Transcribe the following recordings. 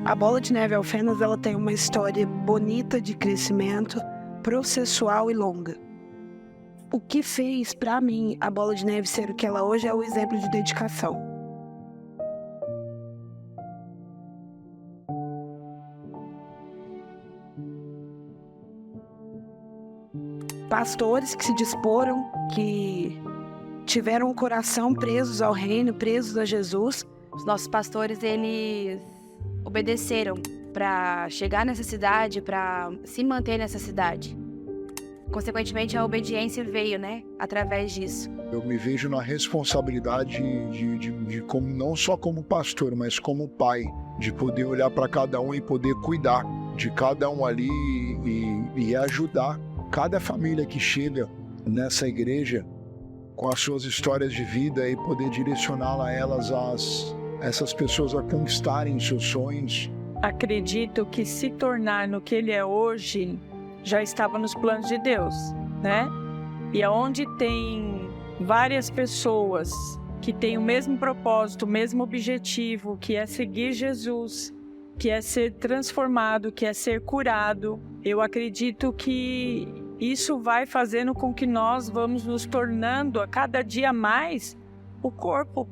A Bola de Neve Alfenas, ela tem uma história bonita de crescimento, processual e longa. O que fez, para mim, a Bola de Neve ser o que ela hoje é o exemplo de dedicação. Pastores que se disporam, que tiveram o coração presos ao reino, presos a Jesus. Os nossos pastores, eles obedeceram para chegar nessa cidade, para se manter nessa cidade. Consequentemente, a obediência veio, né, através disso. Eu me vejo na responsabilidade de como, não só como pastor, mas como pai, de poder olhar para cada um e poder cuidar de cada um ali e ajudar cada família que chega nessa igreja com as suas histórias de vida e poder direcioná-la essas pessoas a conquistarem seus sonhos. Acredito que se tornar no que ele é hoje já estava nos planos de Deus, né? E aonde tem várias pessoas que têm o mesmo propósito, o mesmo objetivo, que é seguir Jesus, que é ser transformado, que é ser curado, eu acredito que isso vai fazendo com que nós vamos nos tornando a cada dia mais o corpo.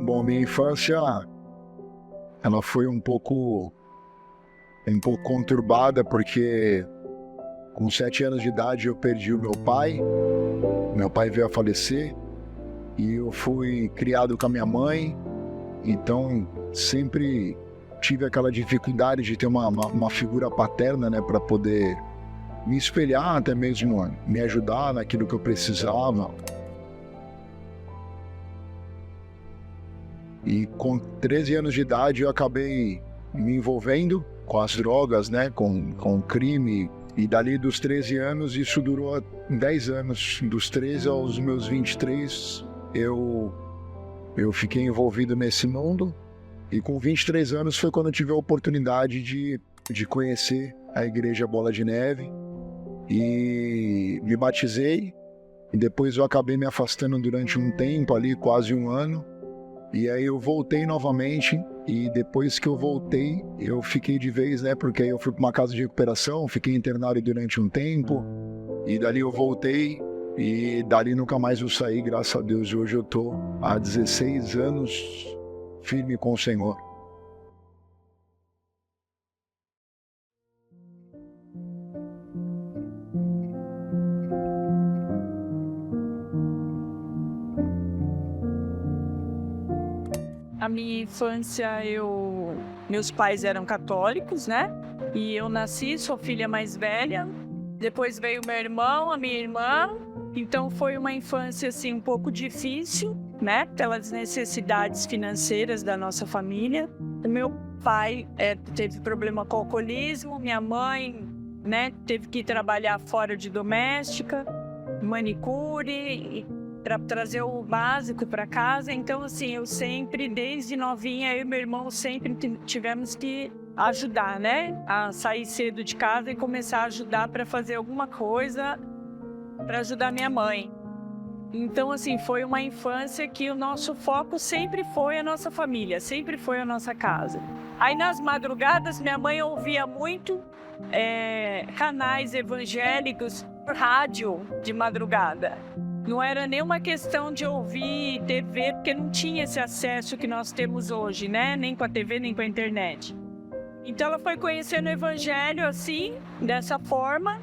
Bom, minha infância, ela foi um pouco conturbada, porque com 7 anos de idade eu perdi o meu pai veio a falecer, e eu fui criado com a minha mãe, então sempre tive aquela dificuldade de ter uma figura paterna, né, para poder me espelhar, até mesmo me ajudar naquilo que eu precisava. E com 13 anos de idade eu acabei me envolvendo com as drogas, né, com o crime. E dali dos 13 anos, isso durou 10 anos. Dos 13 aos meus 23, eu fiquei envolvido nesse mundo. E com 23 anos foi quando eu tive a oportunidade de conhecer a Igreja Bola de Neve. E me batizei. E depois eu acabei me afastando durante um tempo ali, quase um ano. E aí eu voltei novamente, e depois que eu voltei, eu fiquei de vez, né? Porque aí eu fui para uma casa de recuperação, fiquei internado durante um tempo, e dali eu voltei, e dali nunca mais eu saí, graças a Deus. Hoje eu tô há 16 anos firme com o Senhor. A minha infância, meus pais eram católicos, né? E eu nasci, sou filha mais velha. Depois veio meu irmão, a minha irmã. Então foi uma infância assim um pouco difícil, né? Pelas necessidades financeiras da nossa família. O meu pai teve problema com alcoolismo, minha mãe, né, teve que trabalhar fora de doméstica, manicure, para trazer o básico para casa. Então, assim, eu sempre, desde novinha, eu e meu irmão sempre tivemos que ajudar, né? A sair cedo de casa e começar a ajudar para fazer alguma coisa para ajudar minha mãe. Então, assim, foi uma infância que o nosso foco sempre foi a nossa família, sempre foi a nossa casa. Aí, nas madrugadas, minha mãe ouvia muito canais evangélicos rádio de madrugada. Não era nenhuma questão de ouvir TV, porque não tinha esse acesso que nós temos hoje, né? Nem com a TV, nem com a internet. Então ela foi conhecendo o evangelho assim, dessa forma.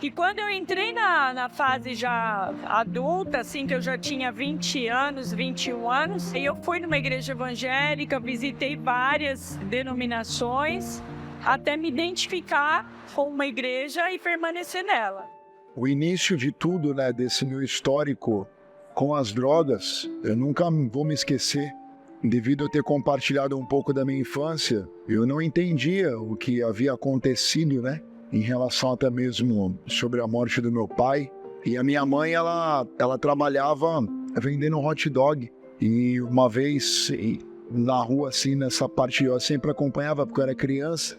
E quando eu entrei na fase já adulta, assim, que eu já tinha 20 anos, 21 anos, aí eu fui numa igreja evangélica, visitei várias denominações, até me identificar com uma igreja e permanecer nela. O início de tudo, né, desse meu histórico com as drogas, eu nunca vou me esquecer. Devido a ter compartilhado um pouco da minha infância, eu não entendia o que havia acontecido, né? Em relação até mesmo sobre a morte do meu pai. E a minha mãe, ela trabalhava vendendo hot dog. E uma vez na rua, assim, nessa parte, eu sempre acompanhava porque eu era criança.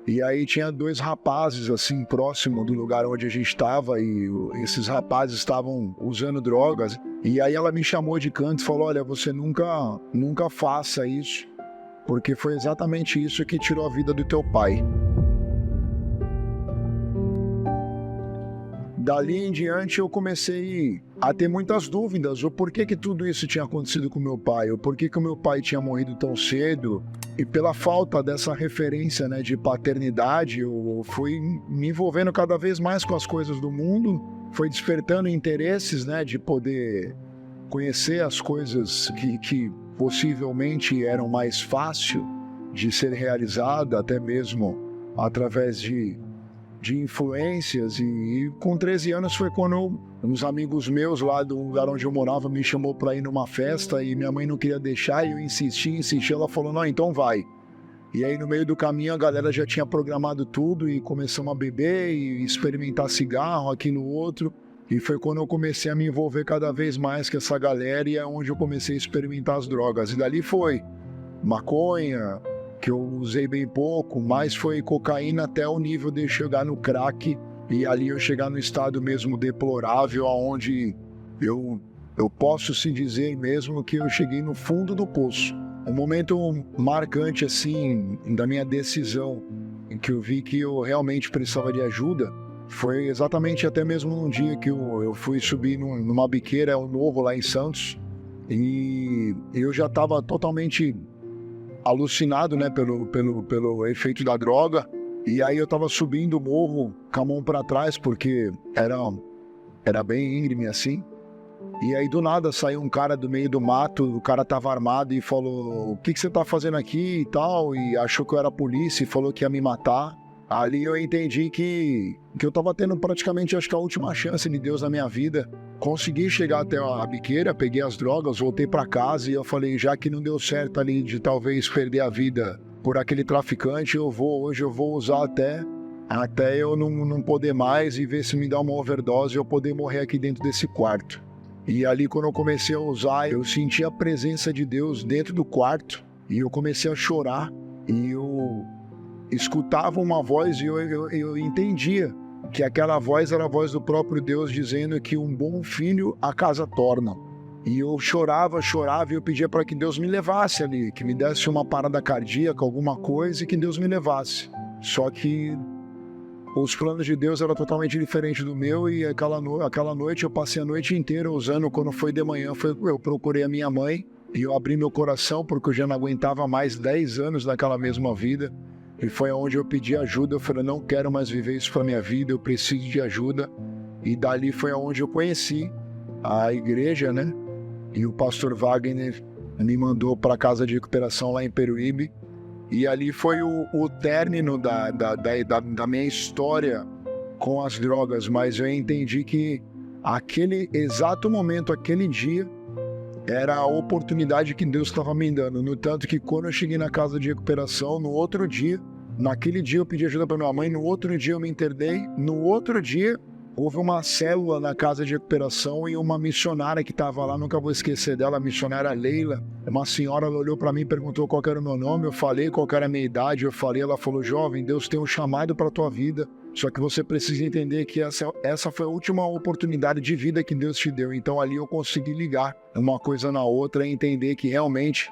E aí tinha 2 rapazes, assim, próximo do lugar onde a gente estava. E esses rapazes estavam usando drogas. E aí ela me chamou de canto e falou, olha, você nunca faça isso. Porque foi exatamente isso que tirou a vida do teu pai. Dali em diante eu comecei a ter muitas dúvidas, o porquê que tudo isso tinha acontecido com meu pai, o porquê que o meu pai tinha morrido tão cedo, e pela falta dessa referência, né, de paternidade, eu fui me envolvendo cada vez mais com as coisas do mundo, foi despertando interesses, né, de poder conhecer as coisas que possivelmente eram mais fácil de ser realizada, até mesmo através de influências, e com 13 anos foi quando uns amigos meus lá do lugar onde eu morava me chamou para ir numa festa e minha mãe não queria deixar e eu insisti, ela falou, não, então vai. E aí no meio do caminho a galera já tinha programado tudo e começamos a beber e experimentar cigarro, aqui no outro, e foi quando eu comecei a me envolver cada vez mais com essa galera e é onde eu comecei a experimentar as drogas, e dali foi maconha, que eu usei bem pouco, mas foi cocaína até o nível de chegar no crack e ali eu chegar no estado mesmo deplorável, aonde eu posso se dizer mesmo que eu cheguei no fundo do poço. Um momento marcante assim da minha decisão, em que eu vi que eu realmente precisava de ajuda, foi exatamente até mesmo num dia que eu fui subir numa biqueira, um novo lá em Santos, e eu já estava totalmente alucinado, né, pelo efeito da droga, e aí eu tava subindo o morro com a mão para trás, porque era bem íngreme assim, e aí do nada saiu um cara do meio do mato, o cara tava armado e falou, o que você tá fazendo aqui e tal, e achou que eu era a polícia e falou que ia me matar. Ali eu entendi que eu tava tendo praticamente, acho que a última chance de Deus na minha vida. Consegui chegar até a biqueira, peguei as drogas, voltei para casa e eu falei, já que não deu certo ali de talvez perder a vida por aquele traficante, hoje eu vou usar até eu não poder mais e ver se me dá uma overdose e eu poder morrer aqui dentro desse quarto. E ali quando eu comecei a usar, eu senti a presença de Deus dentro do quarto e eu comecei a chorar e eu escutava uma voz e eu entendia que aquela voz era a voz do próprio Deus dizendo que um bom filho a casa torna. E eu chorava e eu pedia para que Deus me levasse ali, que me desse uma parada cardíaca, alguma coisa, e que Deus me levasse. Só que os planos de Deus eram totalmente diferentes do meu, e aquela noite eu passei a noite inteira usando. Quando foi de manhã, eu procurei a minha mãe e eu abri meu coração, porque eu já não aguentava mais 10 anos naquela mesma vida. E foi onde eu pedi ajuda, eu falei, não quero mais viver isso para minha vida, eu preciso de ajuda. E dali foi onde eu conheci a igreja, né? E o pastor Wagner me mandou para a casa de recuperação lá em Peruíbe. E ali foi o término da minha história com as drogas. Mas eu entendi que aquele exato momento, aquele dia, era a oportunidade que Deus estava me dando. No tanto que quando eu cheguei na casa de recuperação, no outro dia, naquele dia eu pedi ajuda para minha mãe, no outro dia eu me internei, no outro dia houve uma célula na casa de recuperação e uma missionária que estava lá, nunca vou esquecer dela, a missionária Leila, uma senhora, ela olhou para mim e perguntou qual era o meu nome, eu falei qual era a minha idade, ela falou, jovem, Deus tem um chamado para a tua vida, só que você precisa entender que essa foi a última oportunidade de vida que Deus te deu. Então ali eu consegui ligar uma coisa na outra e entender que realmente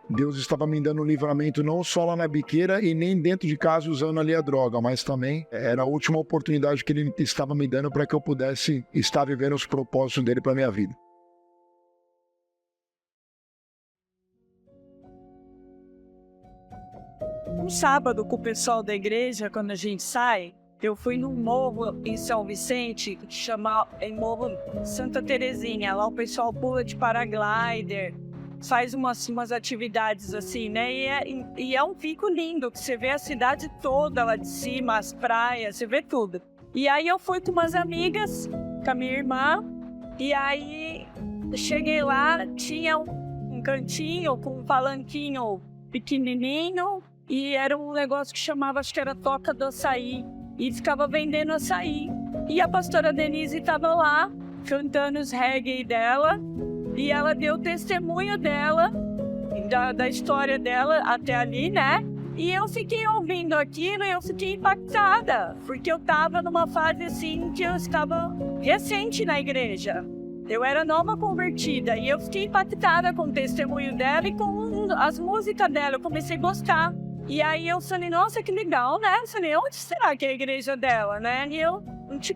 Deus estava me dando um livramento não só lá na biqueira e nem dentro de casa usando ali a droga, mas também era a última oportunidade que ele estava me dando para que eu pudesse estar vivendo os propósitos dele para minha vida. Um sábado com o pessoal da igreja, quando a gente sai, eu fui num morro em São Vicente, que chama Morro Santa Terezinha. Lá o pessoal pula de paraglider, faz umas atividades assim, né? E é um pico lindo, que você vê a cidade toda lá de cima, as praias, você vê tudo. E aí eu fui com umas amigas, com a minha irmã, e aí cheguei lá, tinha um cantinho com um palanquinho pequenininho, e era um negócio que chamava, acho que era Toca do Açaí, e ficava vendendo açaí. E a pastora Denise estava lá, cantando os reggae dela, e ela deu testemunho dela, da história dela até ali, né? E eu fiquei ouvindo aquilo e eu fiquei impactada, porque eu estava numa fase assim que eu estava recente na igreja. Eu era nova convertida e eu fiquei impactada com o testemunho dela e com as músicas dela. Eu comecei a gostar. E aí eu falei, nossa, que legal, né? Eu falei, onde será que é a igreja dela, né? E eu,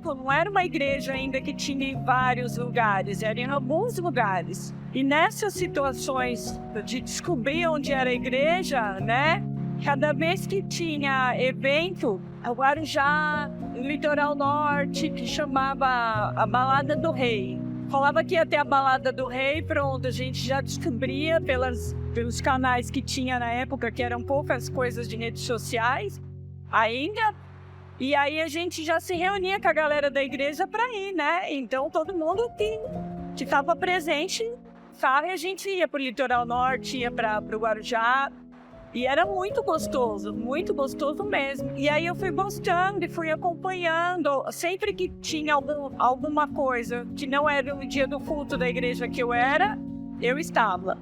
não era uma igreja ainda que tinha em vários lugares, era em alguns lugares. E nessas situações de descobrir onde era a igreja, né? Cada vez que tinha evento, o Guarujá, no Litoral Norte, que chamava a Balada do Rei. Falava que ia ter a Balada do Rei, pronto, a gente já descobria pelos canais que tinha na época, que eram poucas coisas de redes sociais ainda. E aí a gente já se reunia com a galera da igreja para ir, né? Então todo mundo que estava presente, sabe? A gente ia para o Litoral Norte, ia para o Guarujá. E era muito gostoso mesmo. E aí eu fui gostando e fui acompanhando. Sempre que tinha alguma coisa que não era o dia do culto da igreja que eu era, eu estava.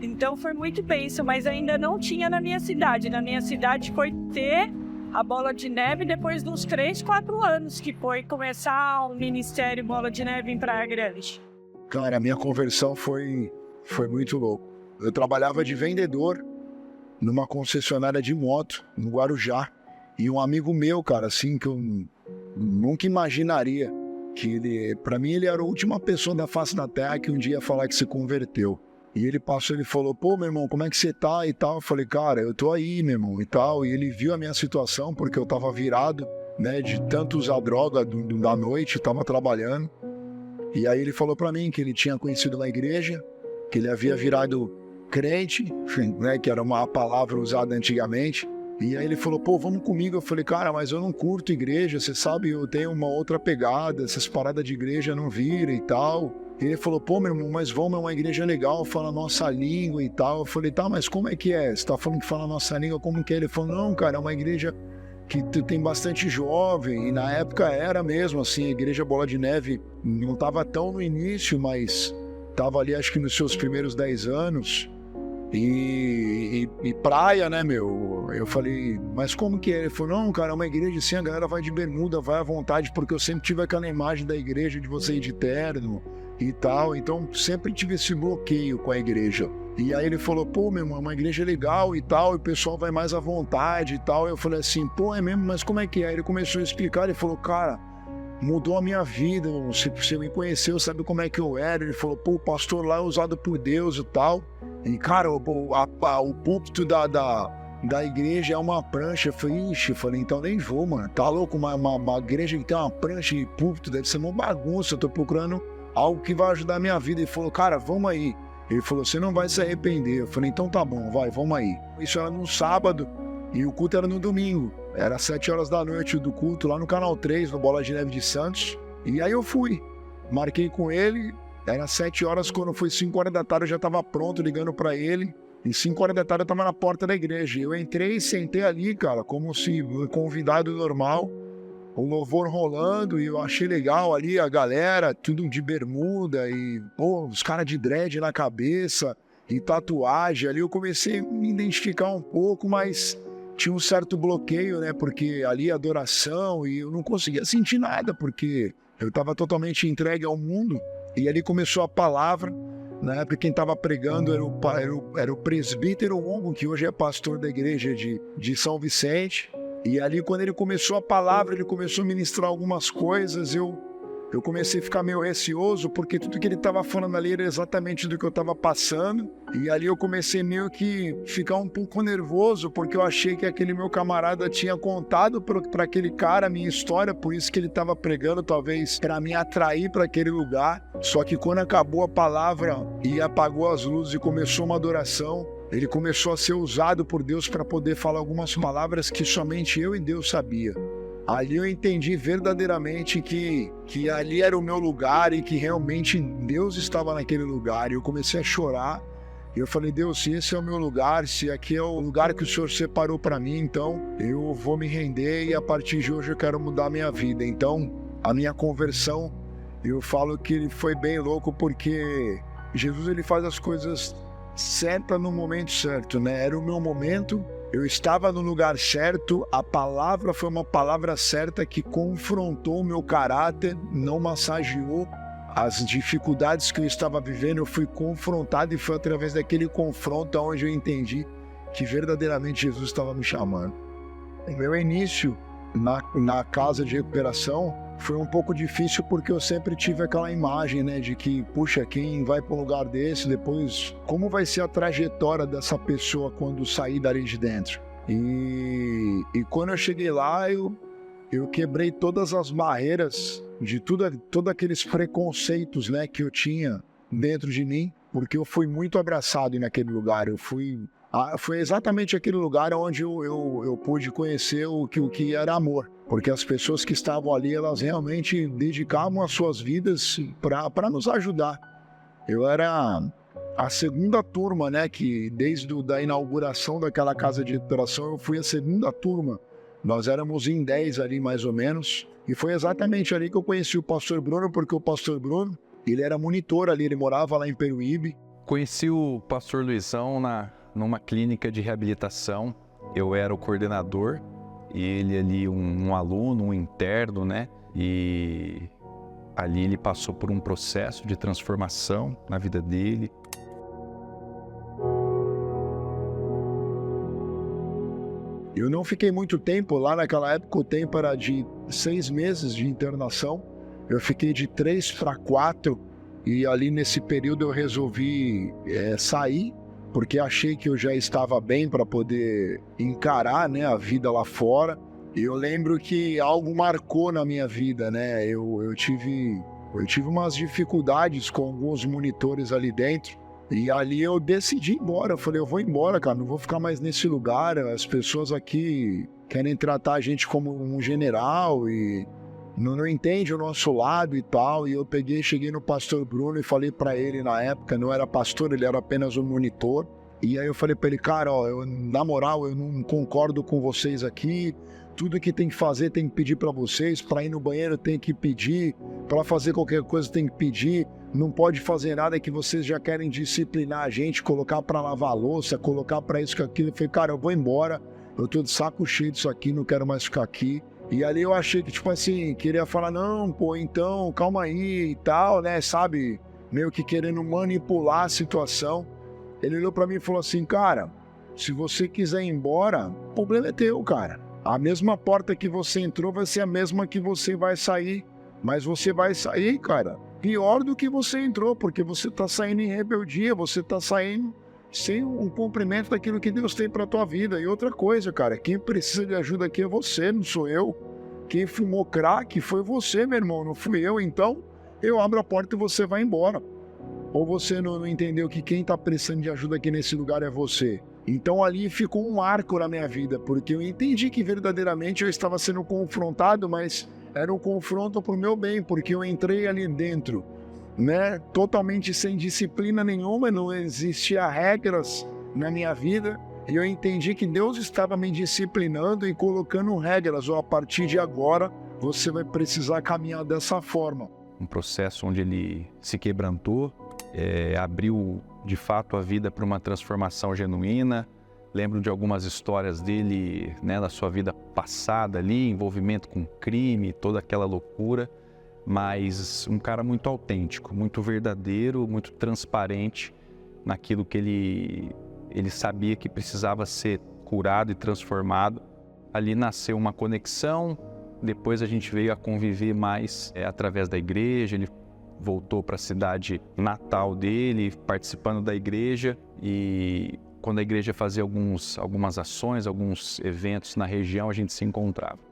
Então foi muito bênção, mas ainda não tinha na minha cidade. Na minha cidade foi ter a Bola de Neve depois de uns 3, 4 anos, que foi começar o Ministério Bola de Neve em Praia Grande. Cara, a minha conversão foi muito louco. Eu trabalhava de vendedor numa concessionária de moto, no Guarujá. E um amigo meu, cara, assim, que eu nunca imaginaria, que ele, pra mim, ele era a última pessoa da face da terra que um dia ia falar que se converteu. E ele falou, pô, meu irmão, como é que você tá e tal? Eu falei, cara, eu tô aí, meu irmão, e tal. E ele viu a minha situação, porque eu tava virado, né, de tanto usar droga da noite, tava trabalhando. E aí ele falou pra mim que ele tinha conhecido na igreja, que ele havia virado crente, né, que era uma palavra usada antigamente. E aí ele falou, pô, vamos comigo. Eu falei, cara, mas eu não curto igreja, você sabe, eu tenho uma outra pegada, essas paradas de igreja não viram e tal. E ele falou, pô, meu irmão, mas vamos, é uma igreja legal, fala a nossa língua e tal. Eu falei, tá, mas como é que é? Você tá falando que fala a nossa língua, como que é? Ele falou, não, cara, é uma igreja que tem bastante jovem. E na época era mesmo, assim, a igreja Bola de Neve não tava tão no início, mas tava ali, acho que nos seus primeiros 10 anos. E praia, né, meu? Eu falei, mas como que é? Ele falou, não, cara, é uma igreja assim, a galera vai de bermuda, vai à vontade, porque eu sempre tive aquela imagem da igreja de você ir de terno e tal, então sempre tive esse bloqueio com a igreja. E aí ele falou, pô, meu irmão, é uma igreja legal e tal, e o pessoal vai mais à vontade e tal. Eu falei assim, pô, é mesmo, mas como é que é? Aí ele começou a explicar, ele falou, cara, mudou a minha vida, você me conheceu, sabe como é que eu era? Ele falou, pô, o pastor lá é usado por Deus e tal. E, cara, o púlpito da igreja é uma prancha. Eu falei, ixi, então nem vou, mano. Tá louco? Uma igreja que tem uma prancha e púlpito, deve ser uma bagunça. Eu tô procurando algo que vai ajudar a minha vida. Ele falou, cara, vamos aí. Ele falou, você não vai se arrepender. Eu falei, então tá bom, vai, vamos aí. Isso era no sábado e o culto era no domingo. Era 7 horas da noite do culto lá no Canal 3, no Bola de Neve de Santos. E aí eu fui, marquei com ele. Era 7 horas, quando foi 5 horas da tarde eu já estava pronto, ligando para ele. E 5 horas da tarde eu estava na porta da igreja. Eu entrei, sentei ali, cara, como se convidado normal. O louvor rolando e eu achei legal ali a galera, tudo de bermuda e, pô, os caras de dread na cabeça e tatuagem. Ali eu comecei a me identificar um pouco, mas tinha um certo bloqueio, né? Porque ali adoração e eu não conseguia sentir nada, porque eu estava totalmente entregue ao mundo. E ali começou a palavra, Na época quem estava pregando era o presbítero Longo, que hoje é pastor da igreja de São Vicente. E ali quando ele começou a palavra, ele começou a ministrar algumas coisas, eu comecei a ficar meio receoso, porque tudo que ele estava falando ali era exatamente do que eu estava passando. E ali eu comecei meio que ficar um pouco nervoso, porque eu achei que aquele meu camarada tinha contado para aquele cara a minha história, por isso que ele estava pregando, talvez para me atrair para aquele lugar. Só que quando acabou a palavra e apagou as luzes e começou uma adoração, ele começou a ser usado por Deus para poder falar algumas palavras que somente eu e Deus sabia. Ali eu entendi verdadeiramente que ali era o meu lugar e que realmente Deus estava naquele lugar. E eu comecei a chorar. E eu falei, Deus, se esse é o meu lugar, se aqui é o lugar que o Senhor separou para mim, então eu vou me render e a partir de hoje eu quero mudar a minha vida. Então, a minha conversão, eu falo que foi bem louco porque Jesus ele faz as coisas certas no momento certo, né? Era o meu momento. Eu estava no lugar certo, a palavra foi uma palavra certa que confrontou o meu caráter, não massageou as dificuldades que eu estava vivendo. Eu fui confrontado e foi através daquele confronto onde eu entendi que verdadeiramente Jesus estava me chamando. O meu início na casa de recuperação foi um pouco difícil porque eu sempre tive aquela imagem, né, de que, puxa, quem vai para um lugar desse, depois, como vai ser a trajetória dessa pessoa quando sair dali de dentro? E quando eu cheguei lá, eu quebrei todas as barreiras de todos aqueles preconceitos, né, que eu tinha dentro de mim, porque eu fui muito abraçado naquele lugar. Foi exatamente aquele lugar onde eu pude conhecer o que era amor. Porque as pessoas que estavam ali, elas realmente dedicavam as suas vidas para nos ajudar. Eu era a segunda turma, né, que desde a inauguração daquela casa de recuperação, eu fui a segunda turma. Nós éramos em 10 ali, mais ou menos. E foi exatamente ali que eu conheci o pastor Bruno, porque o pastor Bruno, ele era monitor ali, ele morava lá em Peruíbe. Conheci o pastor Luizão numa clínica de reabilitação. Eu era o coordenador. E ele ali, um aluno, um interno, né? E ali ele passou por um processo de transformação na vida dele. Eu não fiquei muito tempo lá naquela época, o tempo era de 6 meses de internação. Eu fiquei de 3 para 4 e ali nesse período eu resolvi sair, porque achei que eu já estava bem para poder encarar, né, a vida lá fora. E eu lembro que algo marcou na minha vida, né? Eu tive umas dificuldades com alguns monitores ali dentro. E ali eu decidi ir embora. Eu falei, eu vou embora, cara, não vou ficar mais nesse lugar. As pessoas aqui querem tratar a gente como um general e não entende o nosso lado e tal. E eu cheguei no pastor Bruno e falei para ele na época, não era pastor, ele era apenas um monitor. E aí eu falei para ele, cara, ó, na moral, eu não concordo com vocês aqui. Tudo que tem que fazer tem que pedir para vocês. Para ir no banheiro tem que pedir. Para fazer qualquer coisa tem que pedir. Não pode fazer nada que vocês já querem disciplinar a gente, colocar para lavar a louça, colocar para isso, aquilo. Eu falei, cara, eu vou embora. Eu tô de saco cheio disso aqui, não quero mais ficar aqui. E ali eu achei que, tipo assim, queria falar, não, pô, então, calma aí e tal, né, sabe? Meio que querendo manipular a situação. Ele olhou pra mim e falou assim, cara, se você quiser ir embora, o problema é teu, cara. A mesma porta que você entrou vai ser a mesma que você vai sair. Mas você vai sair, cara, pior do que você entrou, porque você tá saindo em rebeldia, você tá saindo sem um cumprimento daquilo que Deus tem pra tua vida. E outra coisa, cara, quem precisa de ajuda aqui é você, não sou eu. Quem fumou crack foi você, meu irmão, não fui eu. Então, eu abro a porta e você vai embora. Ou você não entendeu que quem tá precisando de ajuda aqui nesse lugar é você. Então ali ficou um marco na minha vida, porque eu entendi que verdadeiramente eu estava sendo confrontado, mas era um confronto pro meu bem, porque eu entrei ali dentro, né, totalmente sem disciplina nenhuma, não existia regras na minha vida, e eu entendi que Deus estava me disciplinando e colocando regras, ou a partir de agora você vai precisar caminhar dessa forma. Um processo onde ele se quebrantou, abriu de fato a vida para uma transformação genuína. Lembro de algumas histórias dele, né, da sua vida passada ali, envolvimento com crime, toda aquela loucura. mas um cara muito autêntico, muito verdadeiro, muito transparente naquilo que ele sabia que precisava ser curado e transformado. Ali nasceu uma conexão, depois a gente veio a conviver mais através da igreja, ele voltou para a cidade natal dele, participando da igreja, e quando a igreja fazia algumas ações, alguns eventos na região, a gente se encontrava.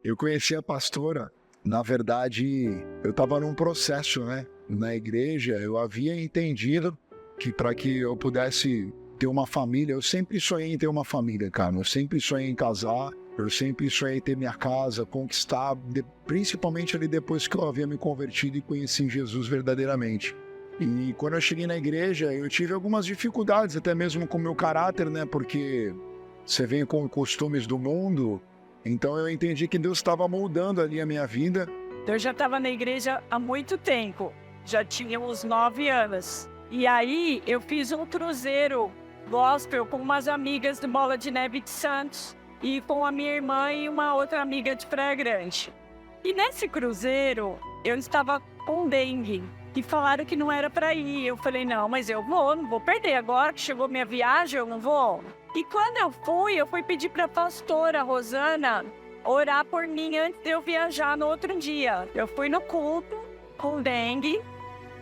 Eu conheci a pastora, na verdade, eu estava num processo, né? Na igreja, eu havia entendido que para que eu pudesse ter uma família, eu sempre sonhei em ter uma família, cara. Eu sempre sonhei em casar, eu sempre sonhei em ter minha casa, conquistar, principalmente ali depois que eu havia me convertido e conheci Jesus verdadeiramente. E quando eu cheguei na igreja, eu tive algumas dificuldades, até mesmo com o meu caráter, né? Porque você vem com costumes do mundo. Então eu entendi que Deus estava moldando ali a minha vida. Eu já estava na igreja há muito tempo, já tinha uns 9 anos. E aí eu fiz um cruzeiro gospel com umas amigas do Bola de Neve de Santos e com a minha irmã e uma outra amiga de Praia Grande. E nesse cruzeiro eu estava com dengue e falaram que não era para ir. Eu falei, não, mas eu vou, não vou perder agora que chegou minha viagem, eu não vou. E quando eu fui pedir para a pastora Rosana orar por mim antes de eu viajar no outro dia. Eu fui no culto com dengue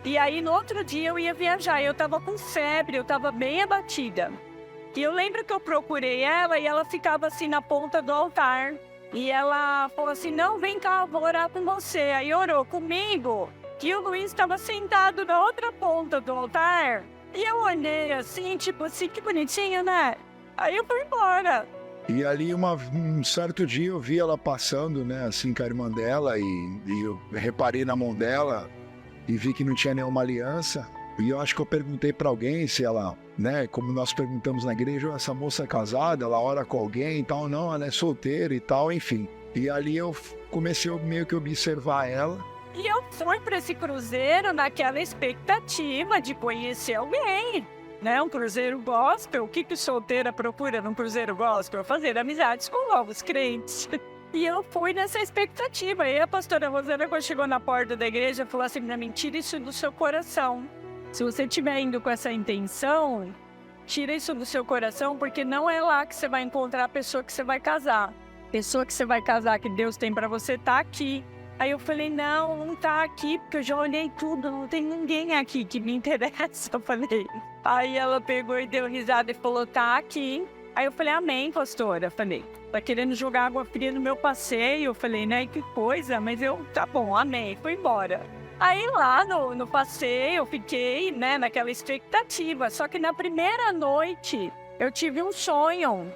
e aí no outro dia eu ia viajar. Eu estava com febre, eu estava bem abatida. E eu lembro que eu procurei ela e ela ficava assim na ponta do altar. E ela falou assim, não, vem cá, vou orar com você. Aí orou comigo e o Luiz estava sentado na outra ponta do altar. E eu olhei assim, tipo assim, que bonitinho, né? Aí eu fui embora. E ali um certo dia eu vi ela passando, né, assim com a irmã dela e eu reparei na mão dela e vi que não tinha nenhuma aliança. E eu acho que eu perguntei para alguém se ela, né, como nós perguntamos na igreja, essa moça é casada, ela ora com alguém e tal, não, ela é solteira e tal, enfim. E ali eu comecei meio que observar ela. E eu fui para esse cruzeiro naquela expectativa de conhecer alguém. Né, um cruzeiro gospel, o que solteira procura num cruzeiro gospel? Fazer amizades com novos crentes. E eu fui nessa expectativa. E a pastora Rosana, quando chegou na porta da igreja, falou assim pra mim, tira isso do seu coração. Se você estiver indo com essa intenção, tira isso do seu coração, porque não é lá que você vai encontrar a pessoa que você vai casar. A pessoa que você vai casar, que Deus tem pra você, tá aqui. Aí eu falei, não tá aqui, porque eu já olhei tudo, não tem ninguém aqui que me interessa, eu falei. Aí ela pegou e deu risada e falou, tá aqui. Aí eu falei, amém, pastora, falei. Tá querendo jogar água fria no meu passeio? Eu falei, né, que coisa, mas eu, tá bom, amém, fui embora. Aí lá no passeio eu fiquei, né, naquela expectativa, só que na primeira noite eu tive um sonho.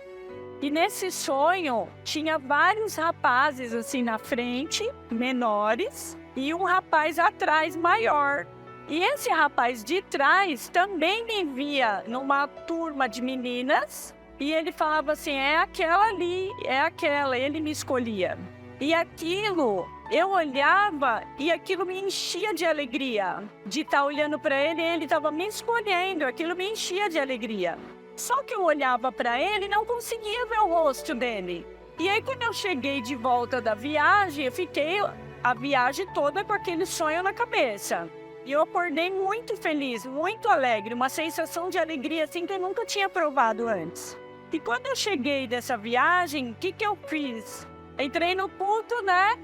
E nesse sonho, tinha vários rapazes assim na frente, menores, e um rapaz atrás, maior. E esse rapaz de trás também me via numa turma de meninas, e ele falava assim, é aquela ali, é aquela, ele me escolhia. E aquilo, eu olhava e aquilo me enchia de alegria. De estar olhando para ele, ele estava me escolhendo, aquilo me enchia de alegria. Só que eu olhava para ele e não conseguia ver o rosto dele. E aí, quando eu cheguei de volta da viagem, eu fiquei a viagem toda com aquele sonho na cabeça. E eu acordei muito feliz, muito alegre, uma sensação de alegria assim que eu nunca tinha provado antes. E quando eu cheguei dessa viagem, o que eu fiz? Entrei no culto, né?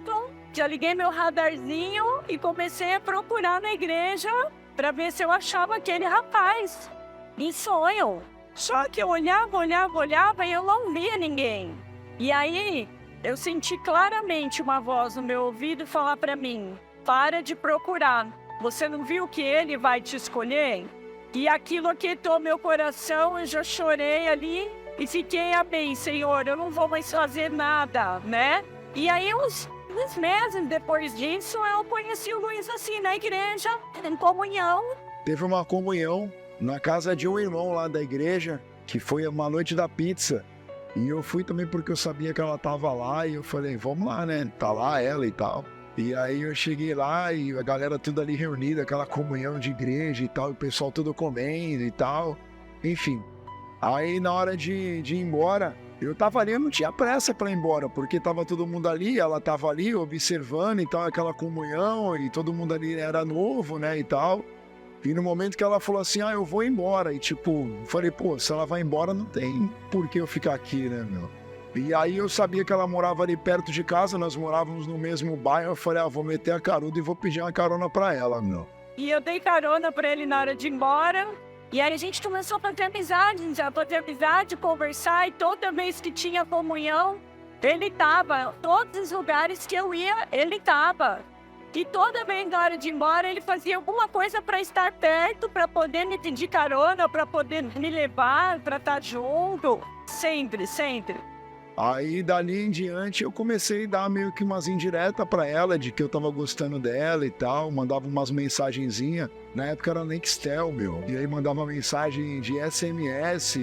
Já liguei meu radarzinho e comecei a procurar na igreja para ver se eu achava aquele rapaz em sonho. Só que eu olhava e eu não via ninguém. E aí, eu senti claramente uma voz no meu ouvido falar para mim, para de procurar. Você não viu que ele vai te escolher? E aquilo aquietou meu coração, eu já chorei ali e fiquei, amém, Senhor, eu não vou mais fazer nada, né? E aí, uns meses depois disso, eu conheci o Luiz assim, na igreja, em comunhão. Teve uma comunhão na casa de um irmão lá da igreja, que foi uma noite da pizza. E eu fui também porque eu sabia que ela tava lá e eu falei, vamos lá, né? Tá lá ela e tal. E aí eu cheguei lá e a galera tudo ali reunida, aquela comunhão de igreja e tal, e o pessoal tudo comendo e tal. Enfim, aí na hora de ir embora, eu tava ali, eu não tinha pressa pra ir embora, porque tava todo mundo ali, ela tava ali observando e tal, aquela comunhão, e todo mundo ali era novo, né, e tal. E no momento que ela falou assim, eu vou embora, e tipo, falei, pô, se ela vai embora, não tem por que eu ficar aqui, né, meu? E aí eu sabia que ela morava ali perto de casa, nós morávamos no mesmo bairro, eu falei, vou meter a caruda e vou pedir uma carona pra ela, meu. E eu dei carona pra ele na hora de ir embora. E aí a gente começou a fazer amizade, conversar. E toda vez que tinha comunhão, ele tava. Todos os lugares que eu ia, ele tava. E toda vez na hora de ir embora, ele fazia alguma coisa para estar perto, para poder me pedir carona, para poder me levar, para estar junto. Sempre, sempre. Aí, dali em diante, eu comecei a dar meio que umas indiretas pra ela, de que eu tava gostando dela e tal, mandava umas mensagenzinhas. Na época era Nextel, meu. E aí mandava mensagem de SMS,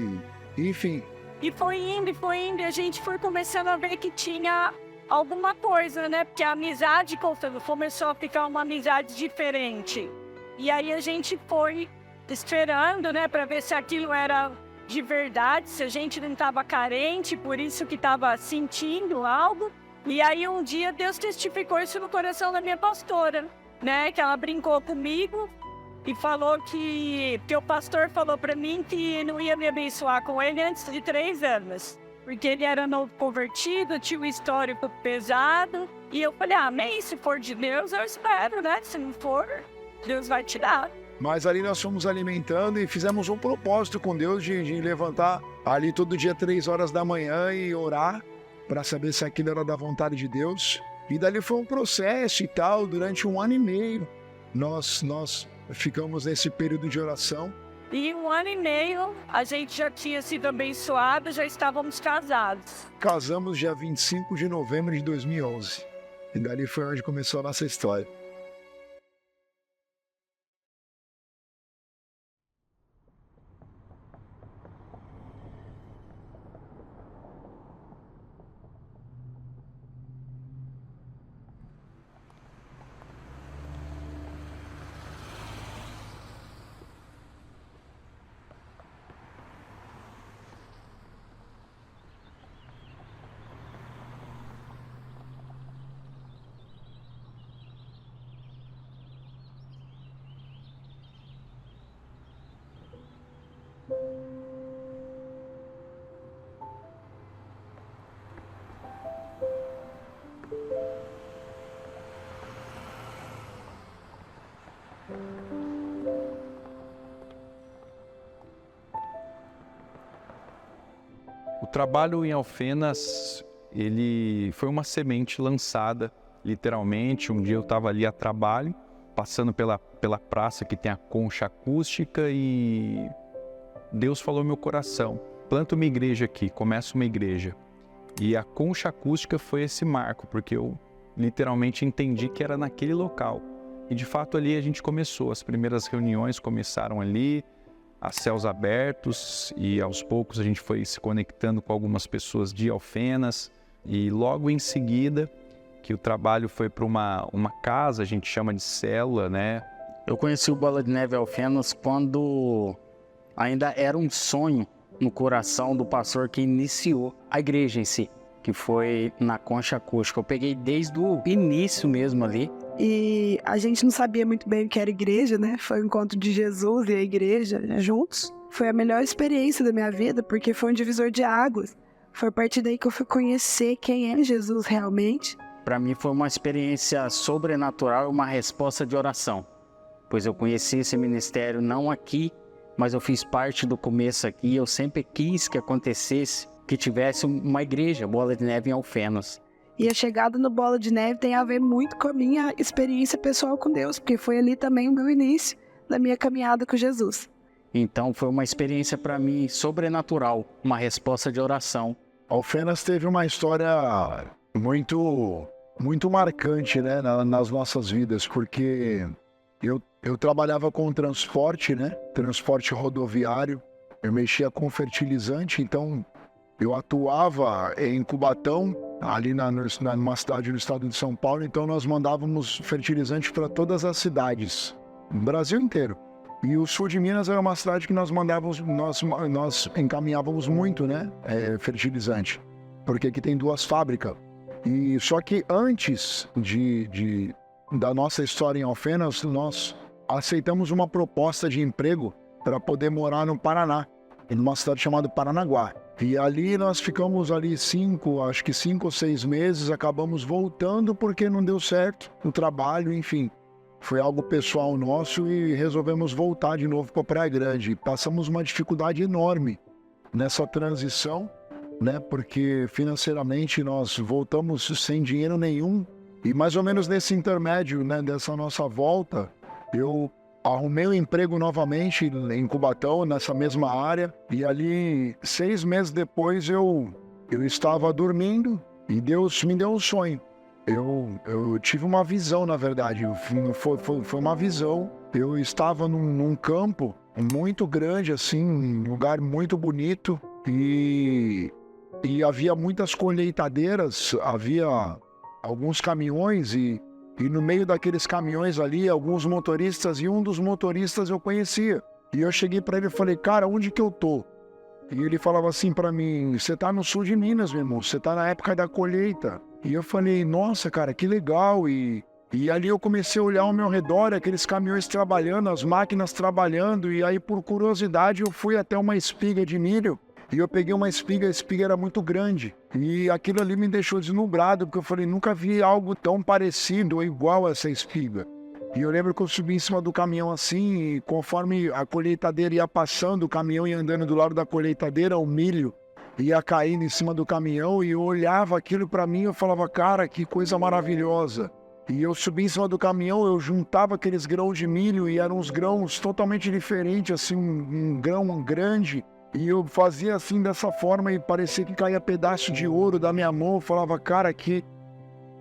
enfim. E foi indo, e a gente foi começando a ver que tinha alguma coisa, né? Porque a amizade começou a ficar uma amizade diferente. E aí a gente foi esperando, né, pra ver se aquilo era de verdade, se a gente não estava carente, por isso que estava sentindo algo. E aí um dia Deus testificou isso no coração da minha pastora, né? Que ela brincou comigo e falou que o pastor falou para mim que não ia me abençoar com ele antes de 3 anos. Porque ele era novo convertido, tinha um histórico pesado. E eu falei, amém, se for de Deus, eu espero, né? Se não for, Deus vai te dar. Mas ali nós fomos alimentando e fizemos um propósito com Deus de levantar ali todo dia 3 horas da manhã e orar para saber se aquilo era da vontade de Deus. E dali foi um processo e tal, durante 1 ano e meio. Nós ficamos nesse período de oração. E 1 ano e meio a gente já tinha sido abençoado, já estávamos casados. Casamos dia 25 de novembro de 2011. E dali foi onde começou a nossa história. O trabalho em Alfenas, ele foi uma semente lançada, literalmente. Um dia eu estava ali a trabalho, passando pela praça que tem a concha acústica e Deus falou no meu coração, planta uma igreja aqui, começa uma igreja. E a concha acústica foi esse marco, porque eu literalmente entendi que era naquele local. E de fato ali a gente começou, as primeiras reuniões começaram ali, a céus abertos, e aos poucos a gente foi se conectando com algumas pessoas de Alfenas, e logo em seguida que o trabalho foi para uma casa, a gente chama de célula, né? Eu conheci o Bola de Neve Alfenas quando ainda era um sonho no coração do pastor que iniciou a igreja em si, que foi na concha acústica. Eu peguei desde o início mesmo ali. E a gente não sabia muito bem o que era igreja, né? Foi o encontro de Jesus e a igreja, né, juntos. Foi a melhor experiência da minha vida, porque foi um divisor de águas. Foi a partir daí que eu fui conhecer quem é Jesus realmente. Para mim foi uma experiência sobrenatural, uma resposta de oração. Pois eu conheci esse ministério não aqui, mas eu fiz parte do começo aqui. Eu sempre quis que acontecesse, que tivesse uma igreja, Bola de Neve em Alfenas. E a chegada no Bola de Neve tem a ver muito com a minha experiência pessoal com Deus, porque foi ali também o meu início da minha caminhada com Jesus. Então foi uma experiência para mim sobrenatural, uma resposta de oração. Alfenas teve uma história muito marcante, né, nas nossas vidas, porque eu trabalhava com transporte, né, transporte rodoviário, eu mexia com fertilizante, então eu atuava em Cubatão, ali numa cidade no estado de São Paulo, então nós mandávamos fertilizante para todas as cidades, no Brasil inteiro. E o sul de Minas era uma cidade que nós encaminhávamos muito, né? Fertilizante. Porque aqui tem 2 fábricas. E só que antes da nossa história em Alfenas, nós aceitamos uma proposta de emprego para poder morar no Paraná, numa cidade chamada Paranaguá. E ali nós ficamos ali 5 ou 6 meses, acabamos voltando porque não deu certo o trabalho, enfim. Foi algo pessoal nosso e resolvemos voltar de novo para Praia Grande. Passamos uma dificuldade enorme nessa transição, né? Porque financeiramente nós voltamos sem dinheiro nenhum. E mais ou menos nesse intermédio, né, dessa nossa volta, eu arrumei um emprego novamente em Cubatão, nessa mesma área. E ali, 6 meses depois, eu estava dormindo e Deus me deu um sonho. Eu tive uma visão, na verdade. Foi uma visão. Eu estava num campo muito grande, assim, um lugar muito bonito. E havia muitas colheitadeiras, havia alguns caminhões e no meio daqueles caminhões ali, alguns motoristas, e um dos motoristas eu conhecia. E eu cheguei para ele e falei, cara, onde que eu tô? E ele falava assim para mim, você tá no sul de Minas, meu irmão, você tá na época da colheita. E eu falei, nossa, cara, que legal. E ali eu comecei a olhar ao meu redor, aqueles caminhões trabalhando, as máquinas trabalhando, e aí por curiosidade eu fui até uma espiga de milho. E eu peguei uma espiga, a espiga era muito grande. E aquilo ali me deixou deslumbrado, porque eu falei, nunca vi algo tão parecido ou igual a essa espiga. E eu lembro que eu subi em cima do caminhão assim, e conforme a colheitadeira ia passando, o caminhão ia andando do lado da colheitadeira, o milho ia caindo em cima do caminhão, e eu olhava aquilo para mim e eu falava, cara, que coisa maravilhosa. E eu subi em cima do caminhão, eu juntava aqueles grãos de milho, e eram uns grãos totalmente diferentes, assim, um grão grande. E eu fazia assim, dessa forma, e parecia que caía pedaço de ouro da minha mão. Eu falava, cara, que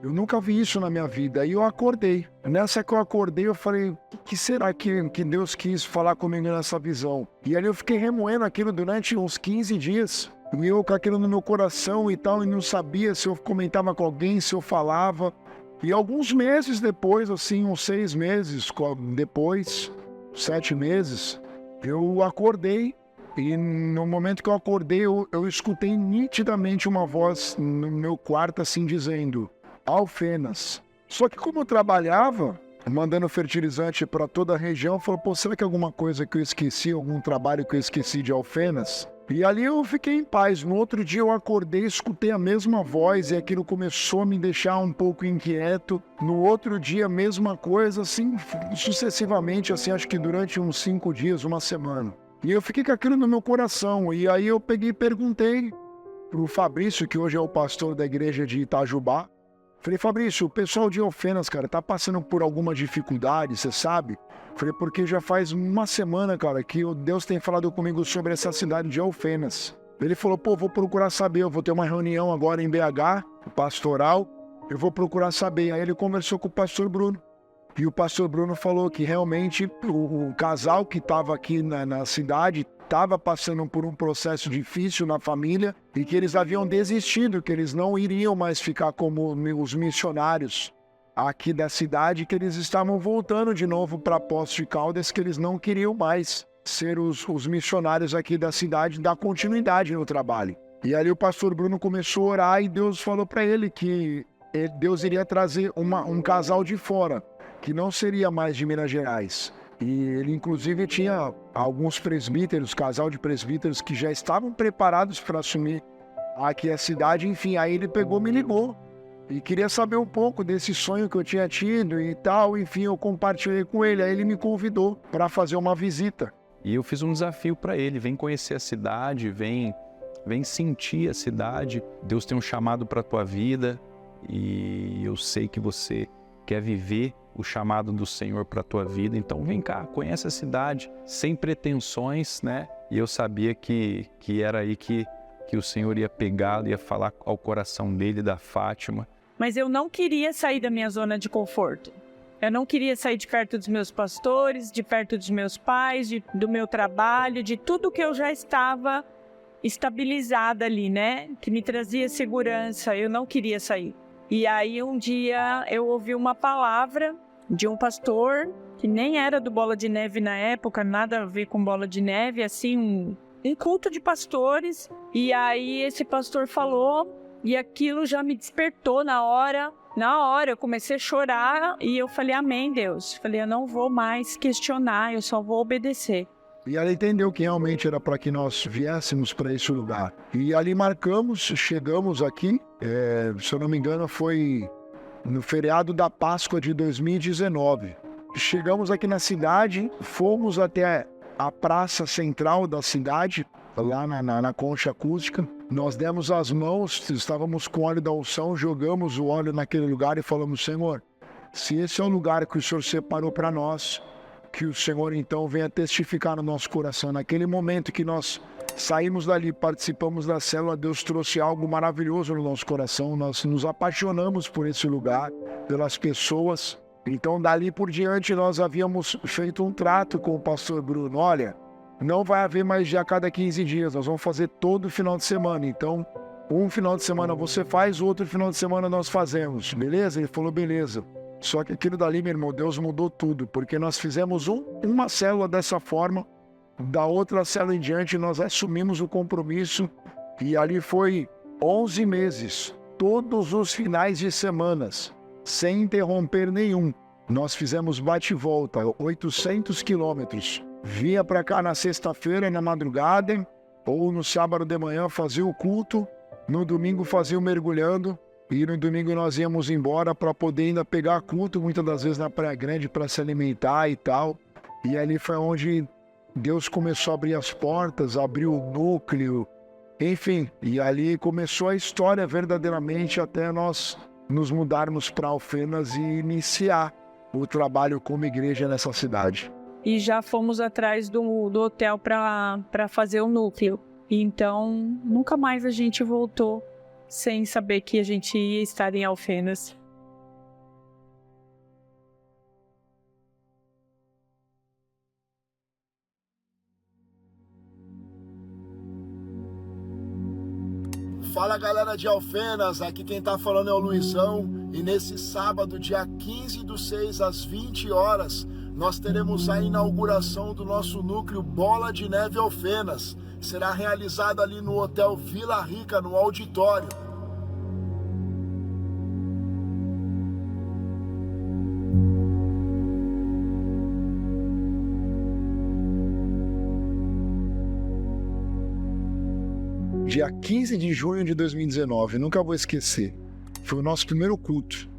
eu nunca vi isso na minha vida. Aí eu acordei. Nessa que eu acordei, eu falei, o que será que Deus quis falar comigo nessa visão? E ali eu fiquei remoendo aquilo durante uns 15 dias. E eu com aquilo no meu coração e tal, e não sabia se eu comentava com alguém, se eu falava. E alguns meses depois, assim, uns 6 meses depois, 7 meses, eu acordei. E no momento que eu acordei, eu escutei nitidamente uma voz no meu quarto, assim, dizendo, Alfenas. Só que como eu trabalhava, mandando fertilizante para toda a região, eu falei, pô, será que é alguma coisa que eu esqueci, algum trabalho que eu esqueci de Alfenas? E ali eu fiquei em paz. No outro dia eu acordei, escutei a mesma voz e aquilo começou a me deixar um pouco inquieto. No outro dia, a mesma coisa, assim, sucessivamente, assim, acho que durante uns 5 dias, uma semana. E eu fiquei com aquilo no meu coração. E aí eu peguei e perguntei pro Fabrício, que hoje é o pastor da igreja de Itajubá. Falei, Fabrício, o pessoal de Alfenas, cara, tá passando por alguma dificuldade, você sabe? Falei, porque já faz uma semana, cara, que Deus tem falado comigo sobre essa cidade de Alfenas. Ele falou, pô, vou procurar saber, eu vou ter uma reunião agora em BH, pastoral, eu vou procurar saber. Aí ele conversou com o pastor Bruno. E o pastor Bruno falou que realmente o casal que estava aqui na cidade estava passando por um processo difícil na família e que eles haviam desistido, que eles não iriam mais ficar como os missionários aqui da cidade, que eles estavam voltando de novo para Poços de Caldas, que eles não queriam mais ser os missionários aqui da cidade, dar continuidade no trabalho. E ali o pastor Bruno começou a orar e Deus falou para ele que Deus iria trazer um casal de fora, que não seria mais de Minas Gerais. E ele, inclusive, tinha alguns presbíteros, casal de presbíteros, que já estavam preparados para assumir aqui a cidade. Enfim, aí ele pegou, me ligou e queria saber um pouco desse sonho que eu tinha tido e tal. Enfim, eu compartilhei com ele. Aí ele me convidou para fazer uma visita. E eu fiz um desafio para ele, vem conhecer a cidade, vem sentir a cidade. Deus tem um chamado para a tua vida e eu sei que você quer viver o chamado do Senhor para a tua vida, então vem cá, conhece a cidade, sem pretensões, né? E eu sabia que era aí que o Senhor ia pegá-lo, ia falar ao coração dele, da Fátima. Mas eu não queria sair da minha zona de conforto. Eu não queria sair de perto dos meus pastores, de perto dos meus pais, do meu trabalho, de tudo que eu já estava estabilizada ali, né? Que me trazia segurança, eu não queria sair. E aí um dia eu ouvi uma palavra de um pastor que nem era do Bola de Neve na época, nada a ver com Bola de Neve, assim, um culto de pastores. E aí esse pastor falou e aquilo já me despertou na hora. Na hora eu comecei a chorar e eu falei, amém, Deus. Falei, eu não vou mais questionar, eu só vou obedecer. E ela entendeu que realmente era para que nós viéssemos para esse lugar. E ali marcamos, chegamos aqui, se eu não me engano foi no feriado da Páscoa de 2019. Chegamos aqui na cidade, fomos até a praça central da cidade, lá na concha acústica. Nós demos as mãos, estávamos com óleo da unção, jogamos o óleo naquele lugar e falamos, Senhor, se esse é o lugar que o Senhor separou para nós, que o Senhor então venha testificar no nosso coração. Naquele momento que nós saímos dali, participamos da célula, Deus trouxe algo maravilhoso no nosso coração. Nós nos apaixonamos por esse lugar, pelas pessoas. Então dali por diante nós havíamos feito um trato com o pastor Bruno. Olha, não vai haver mais dia a cada 15 dias, nós vamos fazer todo final de semana. Então, um final de semana você faz, outro final de semana nós fazemos. Beleza? Ele falou, beleza. Só que aquilo dali, meu irmão, Deus mudou tudo, porque nós fizemos uma célula dessa forma, da outra célula em diante nós assumimos o compromisso e ali foi 11 meses, todos os finais de semanas, sem interromper nenhum. Nós fizemos bate e volta, 800 quilômetros. Vinha para cá na sexta-feira, na madrugada, ou no sábado de manhã fazia o culto, no domingo fazia o mergulhando, e no domingo nós íamos embora para poder ainda pegar culto, muitas das vezes na Praia Grande, para se alimentar e tal. E ali foi onde Deus começou a abrir as portas, abriu o núcleo, enfim. E ali começou a história verdadeiramente até nós nos mudarmos para Alfenas e iniciar o trabalho como igreja nessa cidade. E já fomos atrás do hotel para fazer o núcleo. E então, nunca mais a gente voltou sem saber que a gente ia estar em Alfenas. Fala galera de Alfenas, aqui quem tá falando é o Luizão. E nesse sábado, dia 15/6 às 20 horas, nós teremos a inauguração do nosso núcleo Bola de Neve Alfenas. Será realizado ali no Hotel Vila Rica, no auditório. Dia 15 de junho de 2019, nunca vou esquecer. Foi o nosso primeiro culto.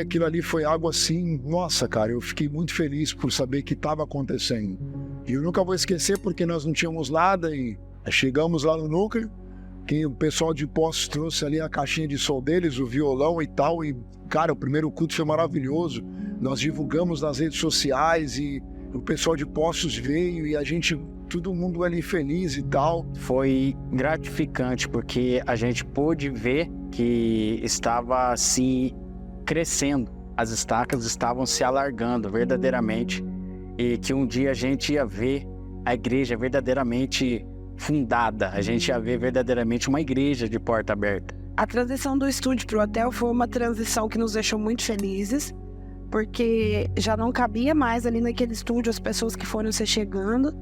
Aquilo ali foi algo assim, nossa, cara, eu fiquei muito feliz por saber que estava acontecendo. E eu nunca vou esquecer porque nós não tínhamos nada e chegamos lá no núcleo, que o pessoal de Poços trouxe ali a caixinha de som deles, o violão e tal, e, cara, o primeiro culto foi maravilhoso. Nós divulgamos nas redes sociais e o pessoal de Poços veio e a gente, todo mundo ali feliz e tal. Foi gratificante porque a gente pôde ver que estava assim crescendo, as estacas estavam se alargando verdadeiramente e que um dia a gente ia ver a igreja verdadeiramente fundada, a gente ia ver verdadeiramente uma igreja de porta aberta. A transição do estúdio para o hotel foi uma transição que nos deixou muito felizes, porque já não cabia mais ali naquele estúdio as pessoas que foram se chegando.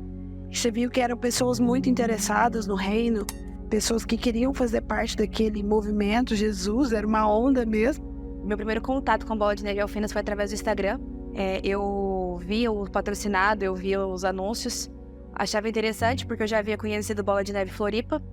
Você viu que eram pessoas muito interessadas no reino, pessoas que queriam fazer parte daquele movimento. Jesus, era uma onda mesmo. Meu primeiro contato com Bola de Neve Alfenas foi através do Instagram. Eu via o patrocinado, eu via os anúncios, achava interessante porque eu já havia conhecido Bola de Neve Floripa,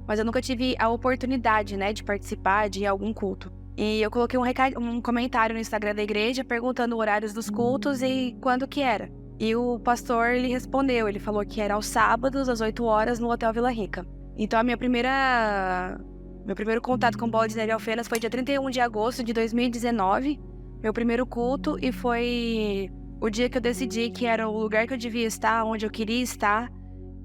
mas eu nunca tive a oportunidade, de participar de algum culto. E eu coloquei um comentário no Instagram da igreja perguntando horários dos cultos e quando que era. E o pastor, ele respondeu, ele falou que era aos sábados, às 8 horas, no Hotel Vila Rica. Então, meu primeiro contato com Bola de Neve Alfenas foi dia 31 de agosto de 2019, meu primeiro culto, e foi o dia que eu decidi que era o lugar que eu devia estar, onde eu queria estar,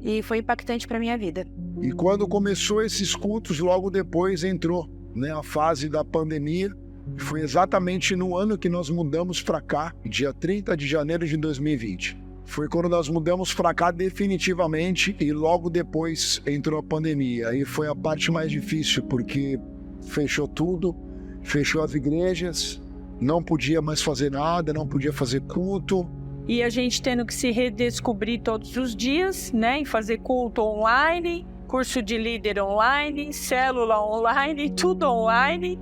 e foi impactante para minha vida. E quando começou esses cultos, logo depois entrou, a fase da pandemia. Foi exatamente no ano que nós mudamos para cá, dia 30 de janeiro de 2020. Foi quando nós mudamos para cá definitivamente e logo depois entrou a pandemia. Aí foi a parte mais difícil porque fechou tudo, fechou as igrejas não podia mais fazer nada, não podia fazer culto. E a gente tendo que se redescobrir todos os dias, né? E fazer culto online, curso de líder online, célula online, tudo online,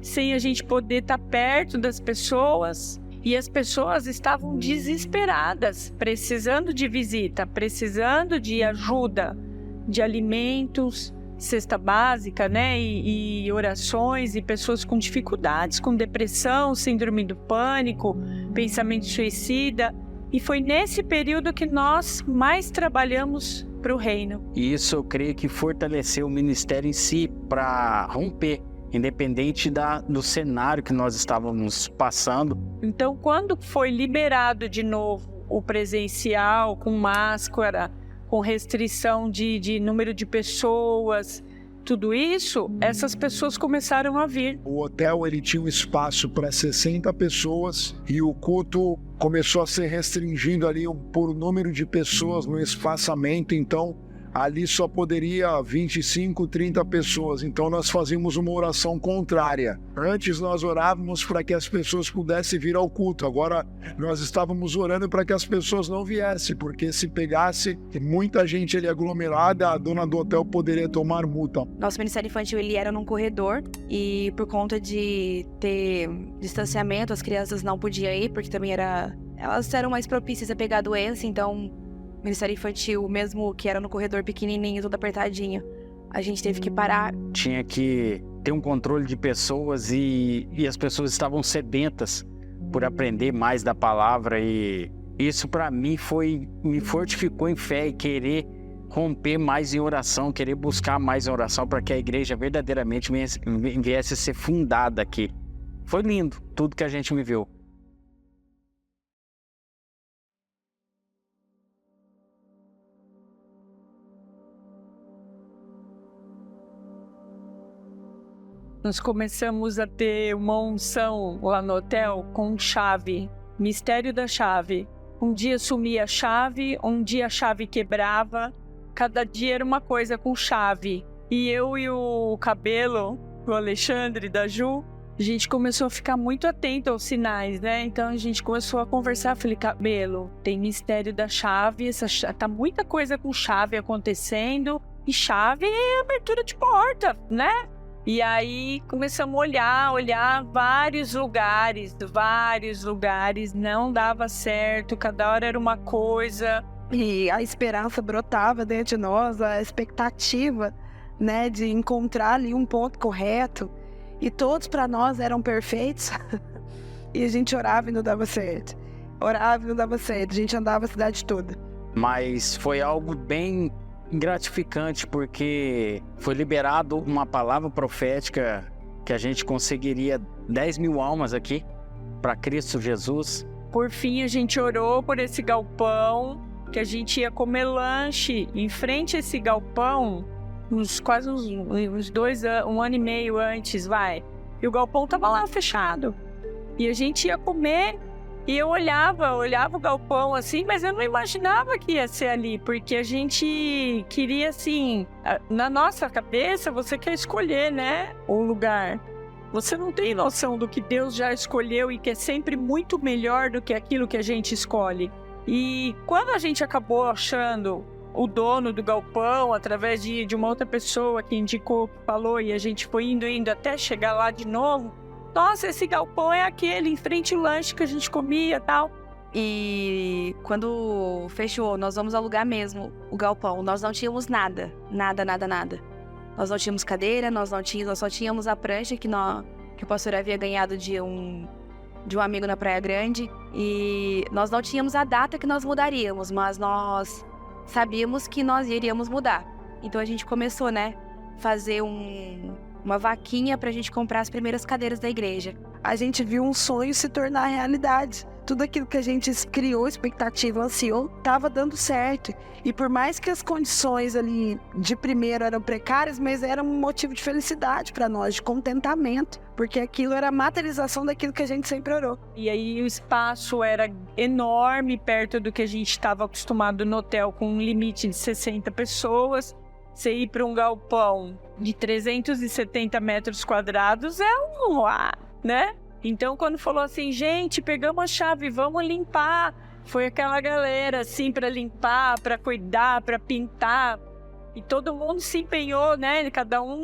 sem a gente poder estar perto das pessoas. E as pessoas estavam desesperadas, precisando de visita, precisando de ajuda, de alimentos, cesta básica, né? E orações, e pessoas com dificuldades, com depressão, síndrome do pânico, pensamento suicida. E foi nesse período que nós mais trabalhamos para o reino. E isso eu creio que fortaleceu o ministério em si para romper, independente do cenário que nós estávamos passando. Então, quando foi liberado de novo o presencial, com máscara, com restrição de número de pessoas, tudo isso, essas pessoas começaram a vir. O hotel ele tinha um espaço para 60 pessoas e o culto começou a ser restringido ali por número de pessoas no espaçamento, então ali só poderia 25, 30 pessoas. Então nós fazíamos uma oração contrária. Antes nós orávamos para que as pessoas pudessem vir ao culto. Agora nós estávamos orando para que as pessoas não viessem, porque se pegasse muita gente ali aglomerada, a dona do hotel poderia tomar multa. Nosso Ministério Infantil ele era num corredor e por conta de ter distanciamento, as crianças não podiam ir, porque também elas eram mais propícias a pegar a doença, então Ministério Infantil, mesmo que era no corredor pequenininho, todo apertadinho, a gente teve que parar. Tinha que ter um controle de pessoas e as pessoas estavam sedentas por aprender mais da palavra, e isso para mim me fortificou em fé e querer romper mais em oração, querer buscar mais em oração para que a igreja verdadeiramente viesse a ser fundada aqui. Foi lindo tudo que a gente viveu. Nós começamos a ter uma unção lá no hotel com chave, mistério da chave. Um dia sumia a chave, um dia a chave quebrava, cada dia era uma coisa com chave. E eu e o Cabelo, o Alexandre da Ju, a gente começou a ficar muito atento aos sinais, né? Então a gente começou a conversar, falei, Cabelo, tem mistério da chave, tá muita coisa com chave acontecendo, e chave é abertura de porta, né? E aí começamos a olhar vários lugares, não dava certo, cada hora era uma coisa. E a esperança brotava dentro de nós, a expectativa, né, de encontrar ali um ponto correto. E todos para nós eram perfeitos. E a gente orava e não dava certo. Orava e não dava certo, a gente andava a cidade toda. Mas foi algo bem gratificante, porque foi liberado uma palavra profética que a gente conseguiria 10 mil almas aqui para Cristo Jesus. Por fim a gente orou por esse galpão, que a gente ia comer lanche em frente a esse galpão quase uns 2 anos, 1 ano e meio antes, e o galpão tava lá fechado e a gente ia comer. E eu olhava o galpão assim, mas eu não imaginava que ia ser ali, porque a gente queria assim, na nossa cabeça você quer escolher, né, o lugar. Você não tem noção do que Deus já escolheu e que é sempre muito melhor do que aquilo que a gente escolhe. E quando a gente acabou achando o dono do galpão, através de uma outra pessoa que indicou, que falou, e a gente foi indo até chegar lá de novo, nossa, esse galpão é aquele, em frente ao lanche que a gente comia e tal. E quando fechou, nós vamos alugar mesmo o galpão. Nós não tínhamos nada. Nós não tínhamos cadeira, nós só tínhamos a prancha que o pastor havia ganhado de um amigo na Praia Grande. E nós não tínhamos a data que nós mudaríamos, mas nós sabíamos que nós iríamos mudar. Então a gente começou, né, fazer uma vaquinha pra gente comprar as primeiras cadeiras da igreja. A gente viu um sonho se tornar realidade. Tudo aquilo que a gente criou, expectativa, ansiou, estava dando certo. E por mais que as condições ali de primeiro eram precárias, mas era um motivo de felicidade para nós, de contentamento, porque aquilo era a materialização daquilo que a gente sempre orou. E aí o espaço era enorme, perto do que a gente estava acostumado no hotel, com um limite de 60 pessoas. Você ir para um galpão de 370 metros quadrados é né? Então, quando falou assim, gente, pegamos a chave, vamos limpar. Foi aquela galera, assim, para limpar, para cuidar, para pintar. E todo mundo se empenhou, né? Cada um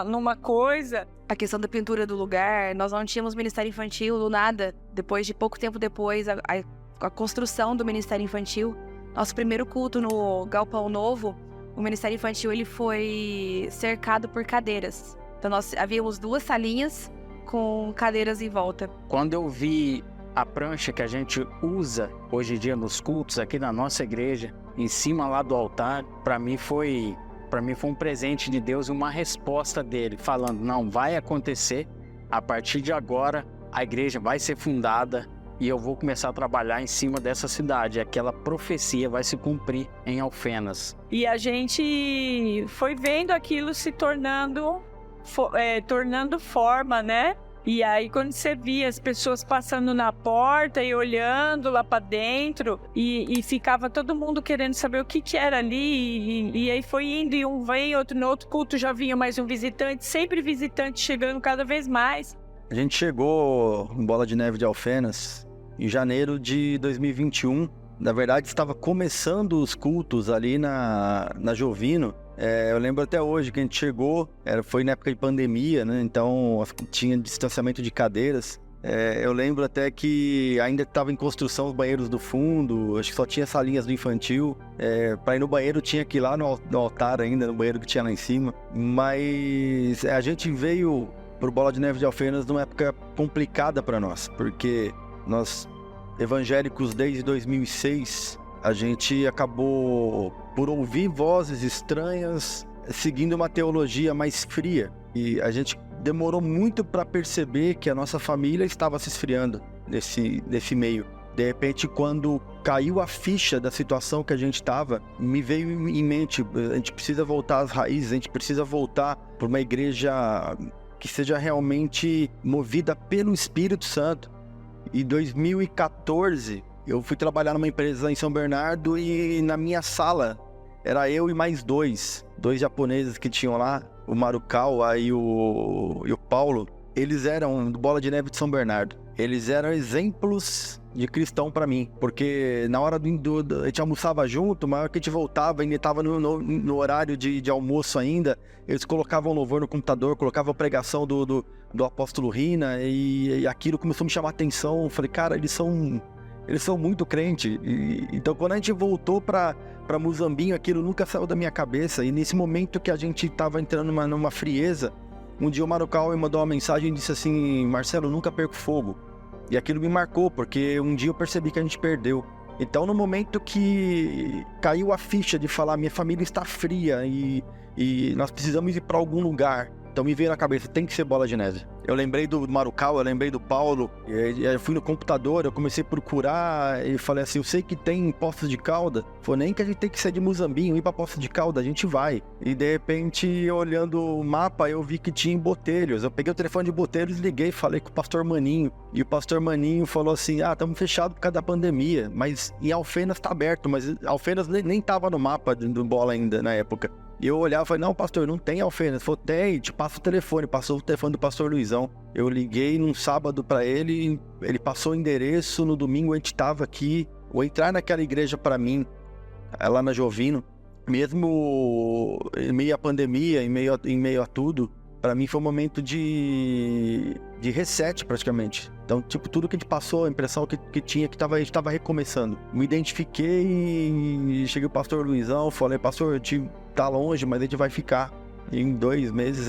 numa coisa. A questão da pintura do lugar, nós não tínhamos Ministério Infantil do nada. Depois de pouco tempo depois, a construção do Ministério Infantil, nosso primeiro culto no Galpão Novo, o Ministério Infantil ele foi cercado por cadeiras. Então nós havíamos 2 salinhas com cadeiras em volta. Quando eu vi a prancha que a gente usa hoje em dia nos cultos aqui na nossa igreja, em cima lá do altar, para mim foi um presente de Deus e uma resposta dele, falando, não, vai acontecer, a partir de agora a igreja vai ser fundada e eu vou começar a trabalhar em cima dessa cidade, aquela profecia vai se cumprir em Alfenas. E a gente foi vendo aquilo se tornando forma, né? E aí quando você via as pessoas passando na porta e olhando lá para dentro e ficava todo mundo querendo saber o que era ali e aí foi indo e um vem, outro no outro culto já vinha mais um visitante, sempre visitante chegando cada vez mais. A gente chegou em Bola de Neve de Alfenas em janeiro de 2021. Na verdade, estava começando os cultos ali na Jovino. Eu lembro até hoje que a gente chegou, foi na época de pandemia, né? Então tinha distanciamento de cadeiras. Eu lembro até que ainda estava em construção os banheiros do fundo, acho que só tinha salinhas do infantil. Para ir no banheiro tinha que ir lá no altar ainda, no banheiro que tinha lá em cima. Mas a gente veio pro Bola de Neve de Alfenas numa época complicada para nós, porque nós, evangélicos desde 2006, a gente acabou por ouvir vozes estranhas, seguindo uma teologia mais fria. E a gente demorou muito para perceber que a nossa família estava se esfriando nesse meio. De repente, quando caiu a ficha da situação que a gente estava, me veio em mente, a gente precisa voltar às raízes, a gente precisa voltar para uma igreja que seja realmente movida pelo Espírito Santo. Em 2014, eu fui trabalhar numa empresa em São Bernardo e na minha sala era eu e mais dois japoneses que tinham lá, o Marukawa e o Paulo. Eles eram do Bola de Neve de São Bernardo. Eles eram exemplos de cristão pra mim, porque na hora a gente almoçava junto, mas na hora que a gente voltava, ainda estava no horário de almoço ainda, eles colocavam louvor no computador, colocavam a pregação do apóstolo Rina, e aquilo começou a me chamar a atenção. Eu falei, cara, eles são muito crentes. Então quando a gente voltou pra Muzambinho, aquilo nunca saiu da minha cabeça, e nesse momento que a gente tava entrando numa frieza, um dia o Marukawa me mandou uma mensagem e disse assim, Marcelo, nunca perco fogo. E aquilo me marcou, porque um dia eu percebi que a gente perdeu. Então no momento que caiu a ficha de falar, minha família está fria e nós precisamos ir para algum lugar, então me veio na cabeça, tem que ser Bola de Neve. Eu lembrei do Marukawa, eu lembrei do Paulo, eu fui no computador, eu comecei a procurar e falei assim, eu sei que tem Poços de Calda, foi nem que a gente tem que ser de Muzambinho, ir pra Poços de Calda, a gente vai. E de repente, olhando o mapa, eu vi que tinha em Botelhos. Eu peguei o telefone de Botelhos, liguei, falei com o pastor Maninho, e o pastor Maninho falou assim, estamos fechados por causa da pandemia, mas em Alfenas tá aberto, mas Alfenas nem tava no mapa do Bola ainda na época. E eu olhava e falei, não, pastor, não tem Alfenas. Ele falou, tem, te passa o telefone. Passou o telefone do pastor Luizão. Eu liguei num sábado pra ele, ele passou o endereço, no domingo a gente tava aqui. O entrar naquela igreja pra mim, lá na Jovino, mesmo em meio à pandemia, em meio a tudo, pra mim foi um momento de reset praticamente. Então, tipo, tudo que a gente passou, a impressão que tinha, que a gente tava recomeçando. Me identifiquei e cheguei o pastor Luizão, falei, pastor, a gente tá longe, mas a gente vai ficar. E em 2 meses,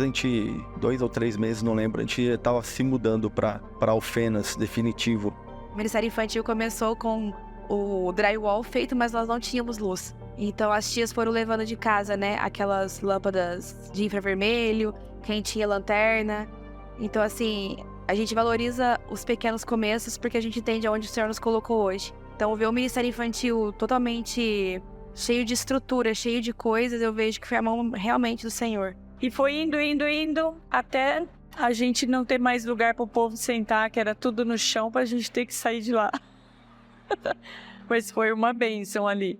2 ou 3 meses, não lembro, a gente tava se mudando pra Alfenas, definitivo. O Ministério Infantil começou com o drywall feito, mas nós não tínhamos luz. Então as tias foram levando de casa, né, aquelas lâmpadas de infravermelho, quem tinha lanterna. Então assim, a gente valoriza os pequenos começos porque a gente entende aonde o Senhor nos colocou hoje. Então ver o Ministério Infantil totalmente cheio de estrutura, cheio de coisas, eu vejo que foi a mão realmente do Senhor. E foi indo, até a gente não ter mais lugar para o povo sentar, que era tudo no chão, para a gente ter que sair de lá. Mas foi uma bênção ali.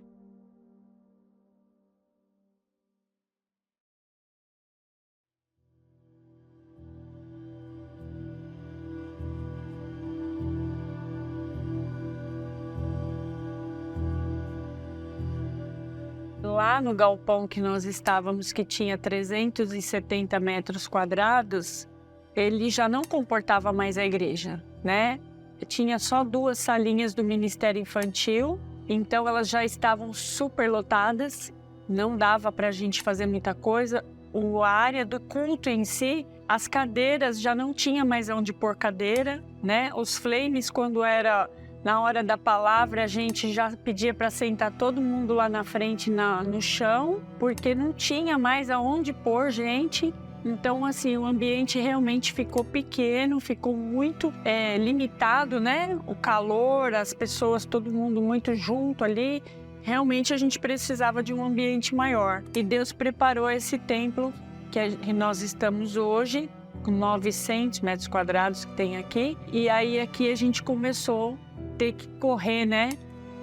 lá no galpão que nós estávamos, que tinha 370 metros quadrados, ele já não comportava mais a igreja, né? Tinha só 2 salinhas do Ministério Infantil, então elas já estavam super lotadas, não dava para a gente fazer muita coisa. A área do culto em si, as cadeiras já não tinha mais onde pôr cadeira, né? Os flames, quando era na hora da palavra, a gente já pedia para sentar todo mundo lá na frente no chão, porque não tinha mais aonde pôr gente. Então, assim, o ambiente realmente ficou pequeno, ficou muito limitado, né? O calor, as pessoas, todo mundo muito junto ali. Realmente a gente precisava de um ambiente maior. E Deus preparou esse templo que nós estamos hoje, com 900 metros quadrados que tem aqui. E aí aqui a gente começou a ter que correr, né?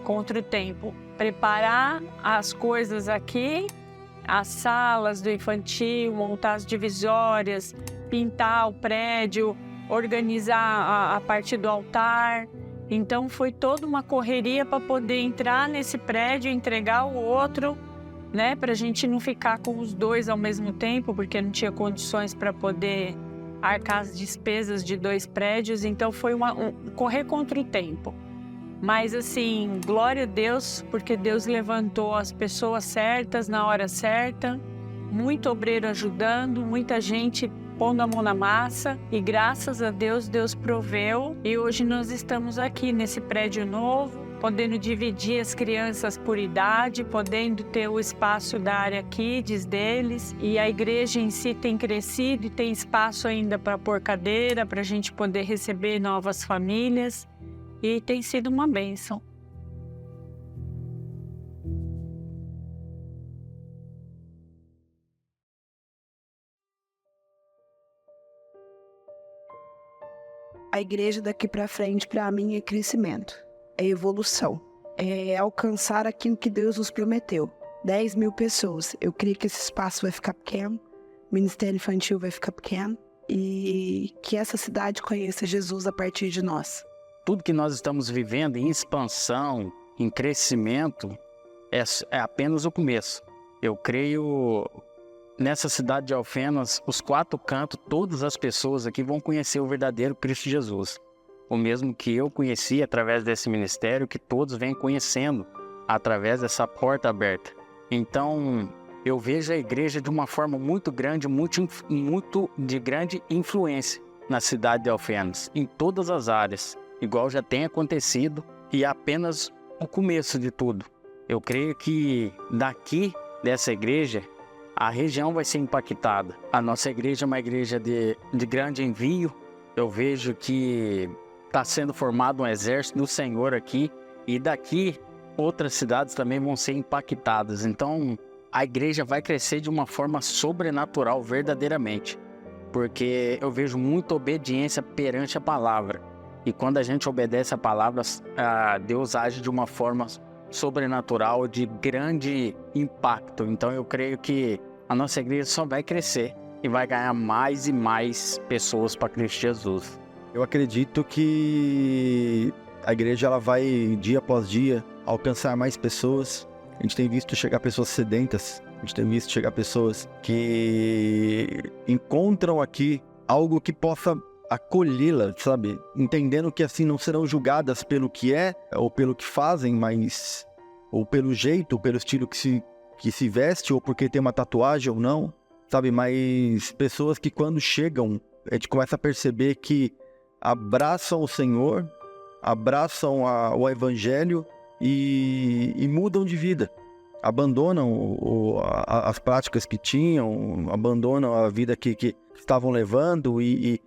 Contra o tempo. Preparar as coisas aqui, as salas do infantil, montar as divisórias, pintar o prédio, organizar a parte do altar. Então foi toda uma correria para poder entrar nesse prédio, entregar o outro, né? Para a gente não ficar com os 2 ao mesmo tempo, porque não tinha condições para poder arcar as despesas de 2 prédios. Então foi correr contra o tempo. Mas assim, glória a Deus, porque Deus levantou as pessoas certas na hora certa, muito obreiro ajudando, muita gente pondo a mão na massa, e graças a Deus, Deus proveu. E hoje nós estamos aqui nesse prédio novo, podendo dividir as crianças por idade, podendo ter o espaço da área kids deles. E a igreja em si tem crescido e tem espaço ainda para pôr cadeira, para a gente poder receber novas famílias. E tem sido uma bênção. A igreja daqui para frente, para mim, é crescimento, é evolução, é alcançar aquilo que Deus nos prometeu. 10 mil pessoas. Eu creio que esse espaço vai ficar pequeno, o Ministério Infantil vai ficar pequeno, e que essa cidade conheça Jesus a partir de nós. Tudo que nós estamos vivendo em expansão, em crescimento, é apenas o começo. Eu creio, nessa cidade de Alfenas, os 4 cantos, todas as pessoas aqui vão conhecer o verdadeiro Cristo Jesus. O mesmo que eu conheci através desse ministério, que todos vêm conhecendo através dessa porta aberta. Então, eu vejo a igreja de uma forma muito grande, muito de grande influência na cidade de Alfenas, em todas as áreas, igual já tem acontecido, e é apenas o começo de tudo. Eu creio que daqui dessa igreja, a região vai ser impactada. A nossa igreja é uma igreja de grande envio. Eu vejo que está sendo formado um exército do Senhor aqui, e daqui outras cidades também vão ser impactadas. Então, a igreja vai crescer de uma forma sobrenatural, verdadeiramente, porque eu vejo muita obediência perante a palavra. E quando a gente obedece a palavra, Deus age de uma forma sobrenatural, de grande impacto. Então eu creio que a nossa igreja só vai crescer e vai ganhar mais e mais pessoas para Cristo Jesus. Eu acredito que a igreja ela vai, dia após dia, alcançar mais pessoas. A gente tem visto chegar pessoas sedentas, a gente tem visto chegar pessoas que encontram aqui algo que possa acolhê-la, sabe? Entendendo que assim não serão julgadas pelo que é ou pelo que fazem, mas ou pelo jeito, ou pelo estilo que se veste, ou porque tem uma tatuagem ou não, sabe? Mas pessoas que quando chegam, a gente começa a perceber que abraçam o Senhor, abraçam o Evangelho e mudam de vida. Abandonam as práticas que tinham, abandonam a vida que estavam levando e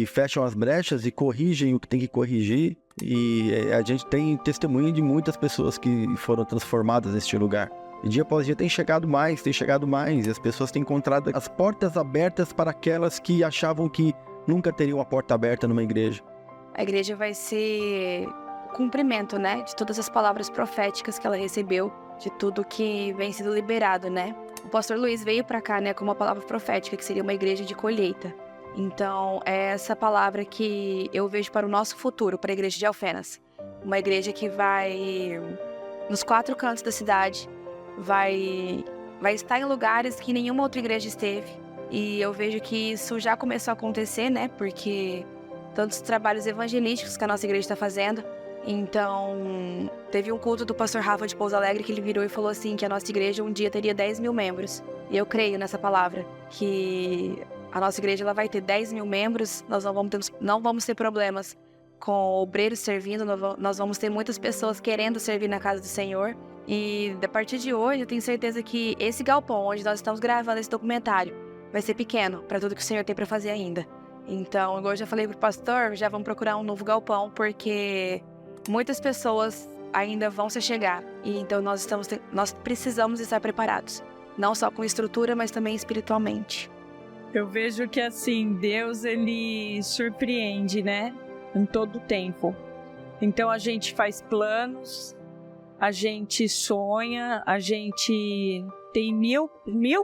fecham as brechas e corrigem o que tem que corrigir. E a gente tem testemunho de muitas pessoas que foram transformadas neste lugar. E dia após dia tem chegado mais, e as pessoas têm encontrado as portas abertas para aquelas que achavam que nunca teriam a porta aberta numa igreja. A igreja vai ser o cumprimento, né, de todas as palavras proféticas que ela recebeu, de tudo que vem sendo liberado, né. O pastor Luiz veio para cá, né, com uma palavra profética, que seria uma igreja de colheita. Então, é essa palavra que eu vejo para o nosso futuro, para a igreja de Alfenas. Uma igreja que vai nos 4 cantos da cidade, vai estar em lugares que nenhuma outra igreja esteve. E eu vejo que isso já começou a acontecer, né? Porque tantos trabalhos evangelísticos que a nossa igreja está fazendo. Então, teve um culto do pastor Rafa de Pouso Alegre que ele virou e falou assim que a nossa igreja um dia teria 10 mil membros. E eu creio nessa palavra, que a nossa igreja ela vai ter 10 mil membros, nós não vamos ter problemas com obreiros servindo, nós vamos ter muitas pessoas querendo servir na casa do Senhor. E a partir de hoje, eu tenho certeza que esse galpão onde nós estamos gravando esse documentário vai ser pequeno para tudo que o Senhor tem para fazer ainda. Então, igual eu já falei pro pastor, já vamos procurar um novo galpão, porque muitas pessoas ainda vão se chegar. E então nós precisamos estar preparados. Não só com estrutura, mas também espiritualmente. Eu vejo que assim, Deus ele surpreende, né? Em todo o tempo. Então a gente faz planos, a gente sonha, a gente tem mil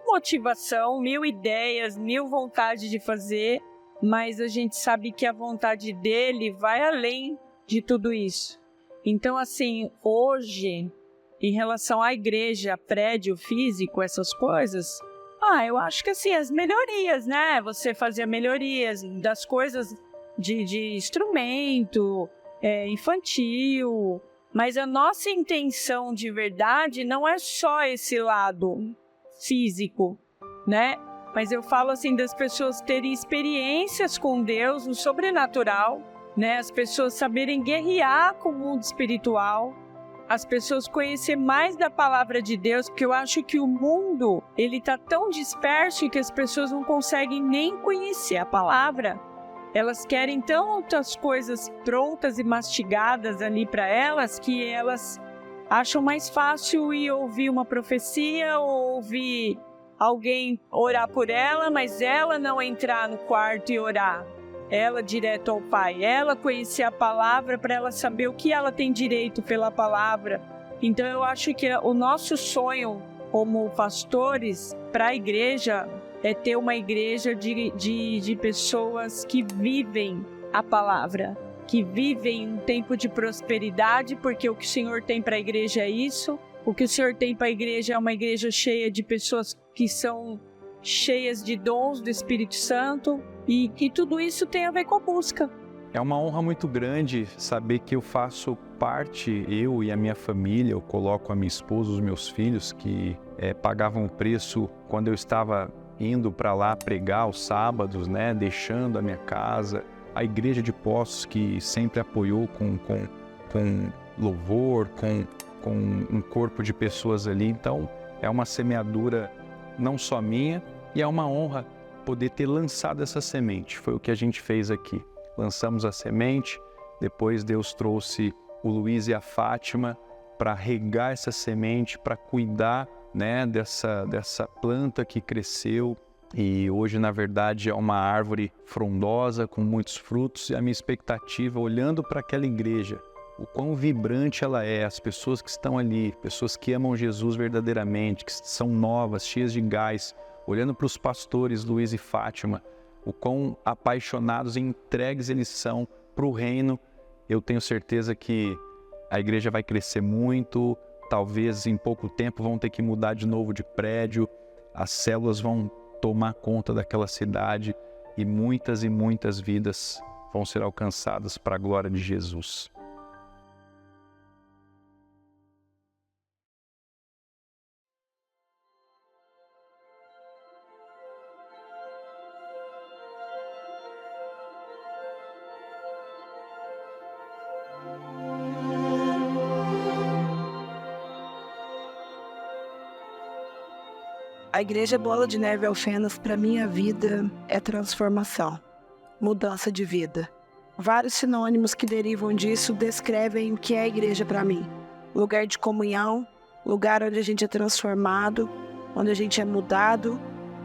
motivação, 1000 ideias, 1000 vontades de fazer, mas a gente sabe que a vontade dele vai além de tudo isso. Então assim, hoje, em relação à igreja, prédio físico, essas coisas, eu acho que assim, as melhorias, né? Você fazia melhorias das coisas de instrumento, infantil, mas a nossa intenção de verdade não é só esse lado físico, né? Mas eu falo assim das pessoas terem experiências com Deus, no sobrenatural, né? As pessoas saberem guerrear com o mundo espiritual, as pessoas conhecer mais da palavra de Deus, porque eu acho que o mundo, ele tá tão disperso que as pessoas não conseguem nem conhecer a palavra. Elas querem tantas coisas prontas e mastigadas ali para elas, que elas acham mais fácil ir ouvir uma profecia ou ouvir alguém orar por ela, mas ela não entrar no quarto e orar. Ela direto ao Pai, ela conhecer a palavra para ela saber o que ela tem direito pela palavra. Então eu acho que o nosso sonho como pastores para a igreja é ter uma igreja de pessoas que vivem a palavra, que vivem um tempo de prosperidade, porque o que o Senhor tem para a igreja é isso. O que o Senhor tem para a igreja é uma igreja cheia de pessoas que são cheias de dons do Espírito Santo, e que tudo isso tem a ver com a busca. É uma honra muito grande saber que eu faço parte, eu e a minha família, eu coloco a minha esposa, os meus filhos, que pagavam o preço quando eu estava indo para lá pregar aos sábados, né, deixando a minha casa, a igreja de Poços que sempre apoiou com louvor, com um corpo de pessoas ali. Então é uma semeadura não só minha, e é uma honra poder ter lançado essa semente. Foi o que a gente fez aqui. Lançamos a semente, depois Deus trouxe o Luiz e a Fátima para regar essa semente, para cuidar, né, dessa planta que cresceu e hoje, na verdade, é uma árvore frondosa com muitos frutos. E a minha expectativa, olhando para aquela igreja, o quão vibrante ela é, as pessoas que estão ali, pessoas que amam Jesus verdadeiramente, que são novas, cheias de gás, olhando para os pastores Luiz e Fátima, o quão apaixonados e entregues eles são para o reino. Eu tenho certeza que a igreja vai crescer muito, talvez em pouco tempo vão ter que mudar de novo de prédio, as células vão tomar conta daquela cidade e muitas vidas vão ser alcançadas para a glória de Jesus. A Igreja Bola de Neve Alfenas, para minha vida, é transformação, mudança de vida. Vários sinônimos que derivam disso descrevem o que é a igreja para mim. Lugar de comunhão, lugar onde a gente é transformado, onde a gente é mudado,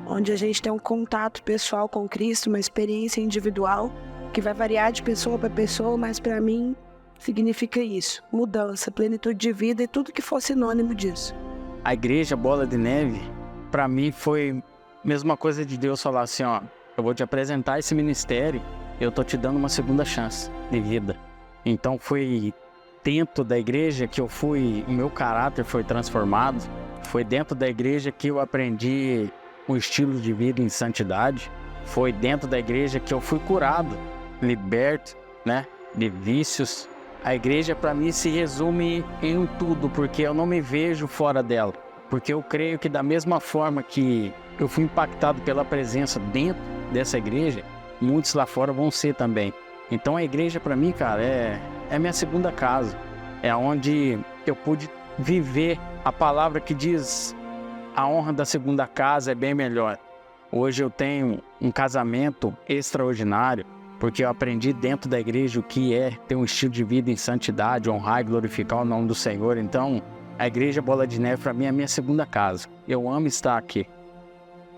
onde a gente tem um contato pessoal com Cristo, uma experiência individual, que vai variar de pessoa para pessoa, mas para mim significa isso, mudança, plenitude de vida e tudo que for sinônimo disso. A Igreja Bola de Neve, para mim, foi a mesma coisa de Deus falar assim, ó, eu vou te apresentar esse ministério, eu tô te dando uma segunda chance de vida. Então foi dentro da igreja que o meu caráter foi transformado, Foi dentro da igreja que eu aprendi um estilo de vida em santidade. Foi dentro da igreja que eu fui curado, liberto, né, de vícios. A igreja para mim se resume em tudo, porque eu não me vejo fora dela. Porque eu creio que da mesma forma que eu fui impactado pela presença dentro dessa igreja, muitos lá fora vão ser também. Então a igreja para mim, cara, é minha segunda casa. É onde eu pude viver a palavra que diz: a honra da segunda casa é bem melhor. Hoje eu tenho um casamento extraordinário, porque eu aprendi dentro da igreja o que é ter um estilo de vida em santidade, honrar e glorificar o nome do Senhor. Então, a igreja Bola de Neve para mim é a minha segunda casa. Eu amo estar aqui.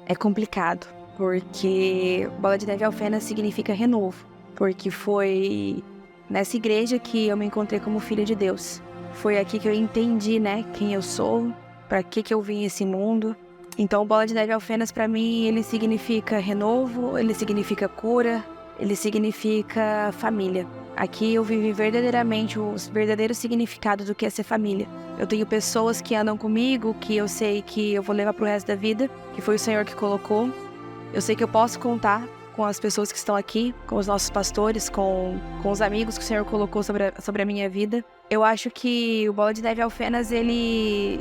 É complicado, porque Bola de Neve Alfenas significa renovo, porque foi nessa igreja que eu me encontrei como filha de Deus. Foi aqui que eu entendi, né, quem eu sou, para que eu vim esse mundo. Então, Bola de Neve Alfenas para mim, ele significa renovo, ele significa cura, ele significa família. Aqui eu vivi verdadeiramente o verdadeiro significado do que é ser família. Eu tenho pessoas que andam comigo, que eu sei que eu vou levar pro resto da vida, que foi o Senhor que colocou. Eu sei que eu posso contar com as pessoas que estão aqui, com os nossos pastores, com os amigos que o Senhor colocou sobre a minha vida. Eu acho que o Bola de Neve Alfenas, ele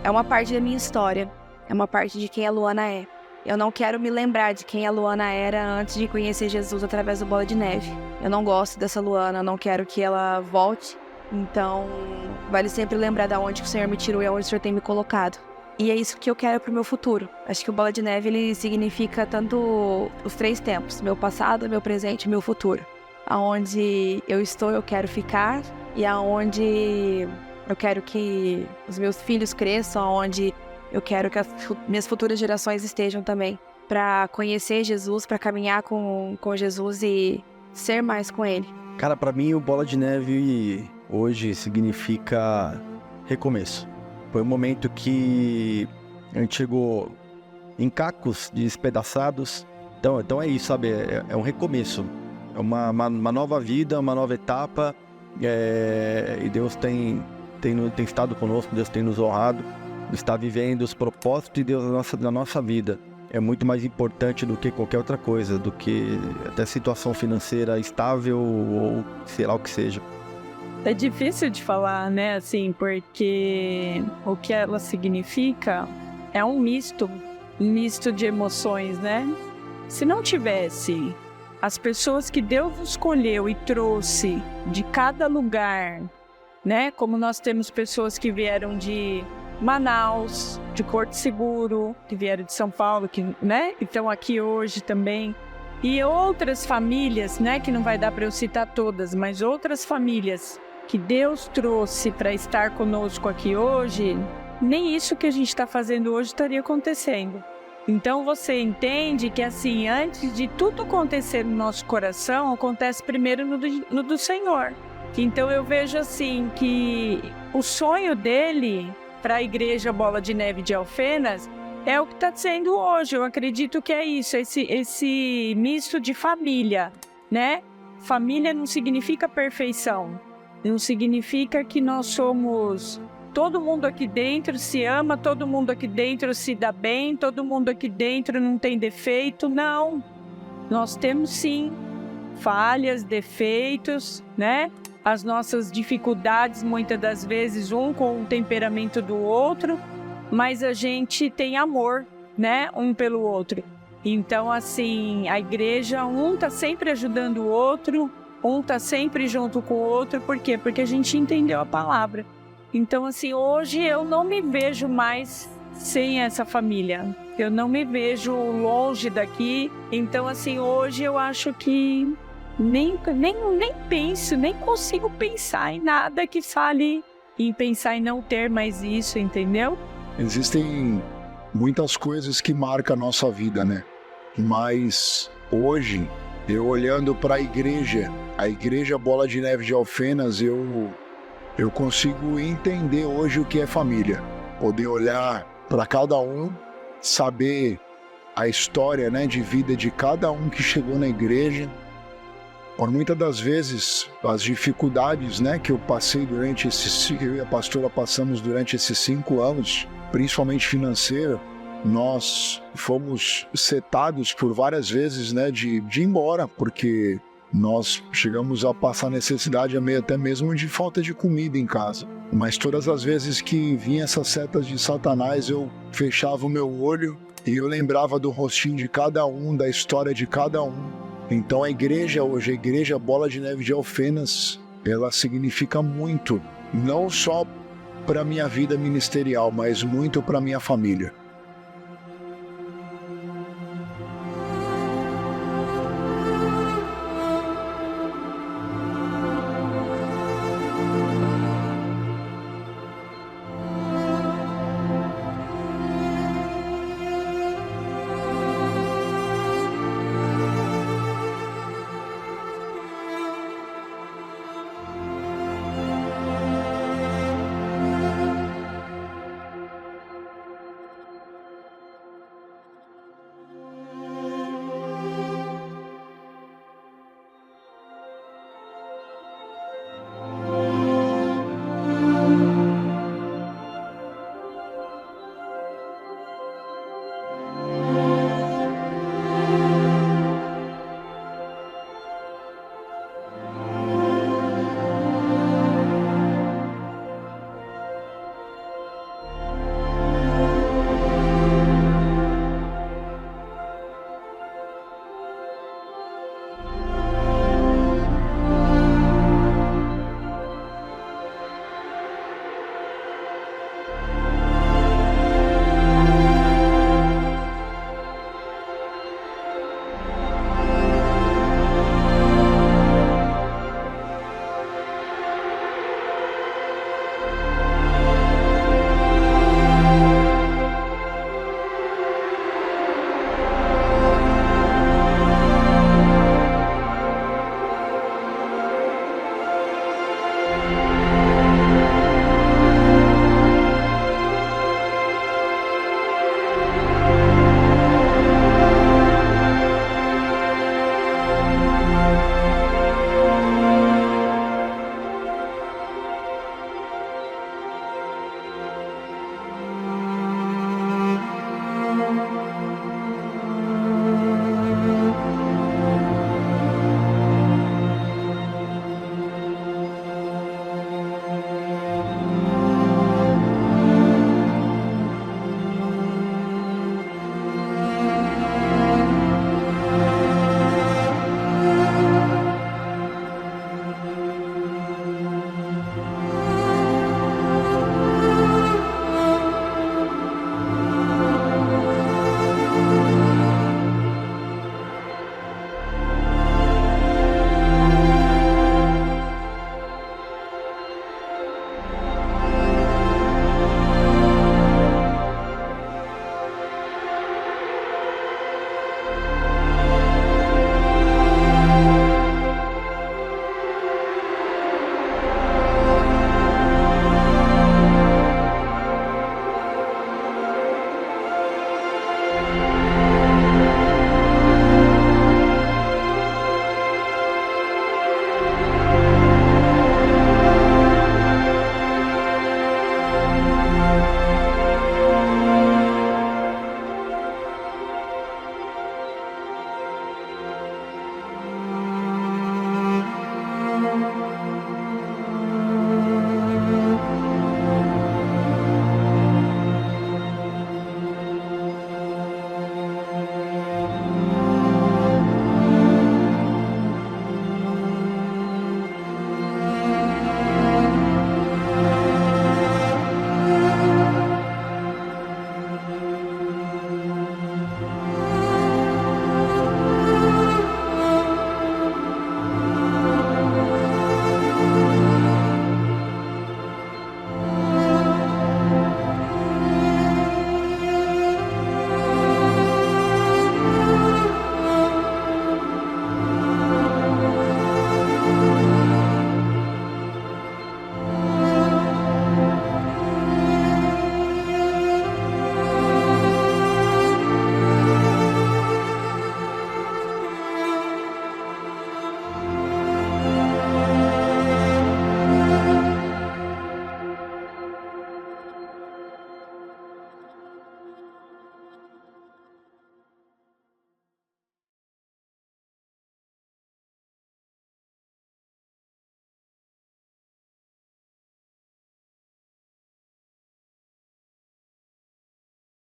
é uma parte da minha história, é uma parte de quem a Luana é. Eu não quero me lembrar de quem a Luana era antes de conhecer Jesus através do Bola de Neve. Eu não gosto dessa Luana, eu não quero que ela volte. Então, vale sempre lembrar de onde o Senhor me tirou e aonde o Senhor tem me colocado. E é isso que eu quero pro meu futuro. Acho que o Bola de Neve, ele significa tanto os 3 tempos: meu passado, meu presente e meu futuro. Aonde eu estou, eu quero ficar, e aonde eu quero que os meus filhos cresçam, aonde eu quero que as minhas futuras gerações estejam também, para conhecer Jesus, para caminhar com Jesus e ser mais com Ele. Cara, pra mim o Bola de Neve hoje significa recomeço. Foi um momento que a gente chegou em cacos despedaçados. Então é isso, sabe? É um recomeço. É uma nova vida, uma nova etapa. E Deus tem estado conosco, Deus tem nos honrado. Está vivendo os propósitos de Deus na nossa vida. É muito mais importante do que qualquer outra coisa, do que até situação financeira estável ou sei lá o que seja. É difícil de falar, né, assim, porque o que ela significa é um misto de emoções, né? Se não tivesse as pessoas que Deus escolheu e trouxe de cada lugar, né? Como nós temos pessoas que vieram de Manaus, de Porto Seguro, que vieram de São Paulo, que, né, estão aqui hoje também. E outras famílias, né, que não vai dar para eu citar todas, mas outras famílias que Deus trouxe para estar conosco aqui hoje, nem isso que a gente está fazendo hoje estaria acontecendo. Então você entende que, assim, antes de tudo acontecer no nosso coração, acontece primeiro no do Senhor. Então eu vejo assim que o sonho dele para a igreja Bola de Neve de Alfenas é o que está sendo hoje. Eu acredito que é isso, esse misto de família, né? Família não significa perfeição, não significa que nós somos... Todo mundo aqui dentro se ama, todo mundo aqui dentro se dá bem, todo mundo aqui dentro não tem defeito, não. Nós temos sim falhas, defeitos, né? As nossas dificuldades, muitas das vezes, um com o temperamento do outro, mas a gente tem amor, né, um pelo outro. Então, assim, a igreja, um tá sempre ajudando o outro, um tá sempre junto com o outro. Por quê? Porque a gente entendeu a palavra. Então, assim, hoje eu não me vejo mais sem essa família. Eu não me vejo longe daqui. Então, assim, hoje eu acho que nem penso, nem consigo pensar em nada que fale em pensar em não ter mais isso, entendeu? Existem muitas coisas que marcam a nossa vida, né? Mas hoje, eu olhando para a igreja Bola de Neve de Alfenas, eu consigo entender hoje o que é família. Poder olhar para cada um, saber a história, né, de vida de cada um que chegou na igreja Por muitas das vezes, as dificuldades, né, que eu passei eu e a pastora passamos durante esses 5 anos, principalmente financeira, nós fomos setados por várias vezes, né, de ir embora, porque nós chegamos a passar necessidade até mesmo de falta de comida em casa. Mas todas as vezes que vinha essas setas de Satanás, eu fechava o meu olho e eu lembrava do rostinho de cada um, da história de cada um. Então a igreja hoje, a Igreja Bola de Neve de Alfenas, ela significa muito, não só para minha vida ministerial, mas muito para minha família.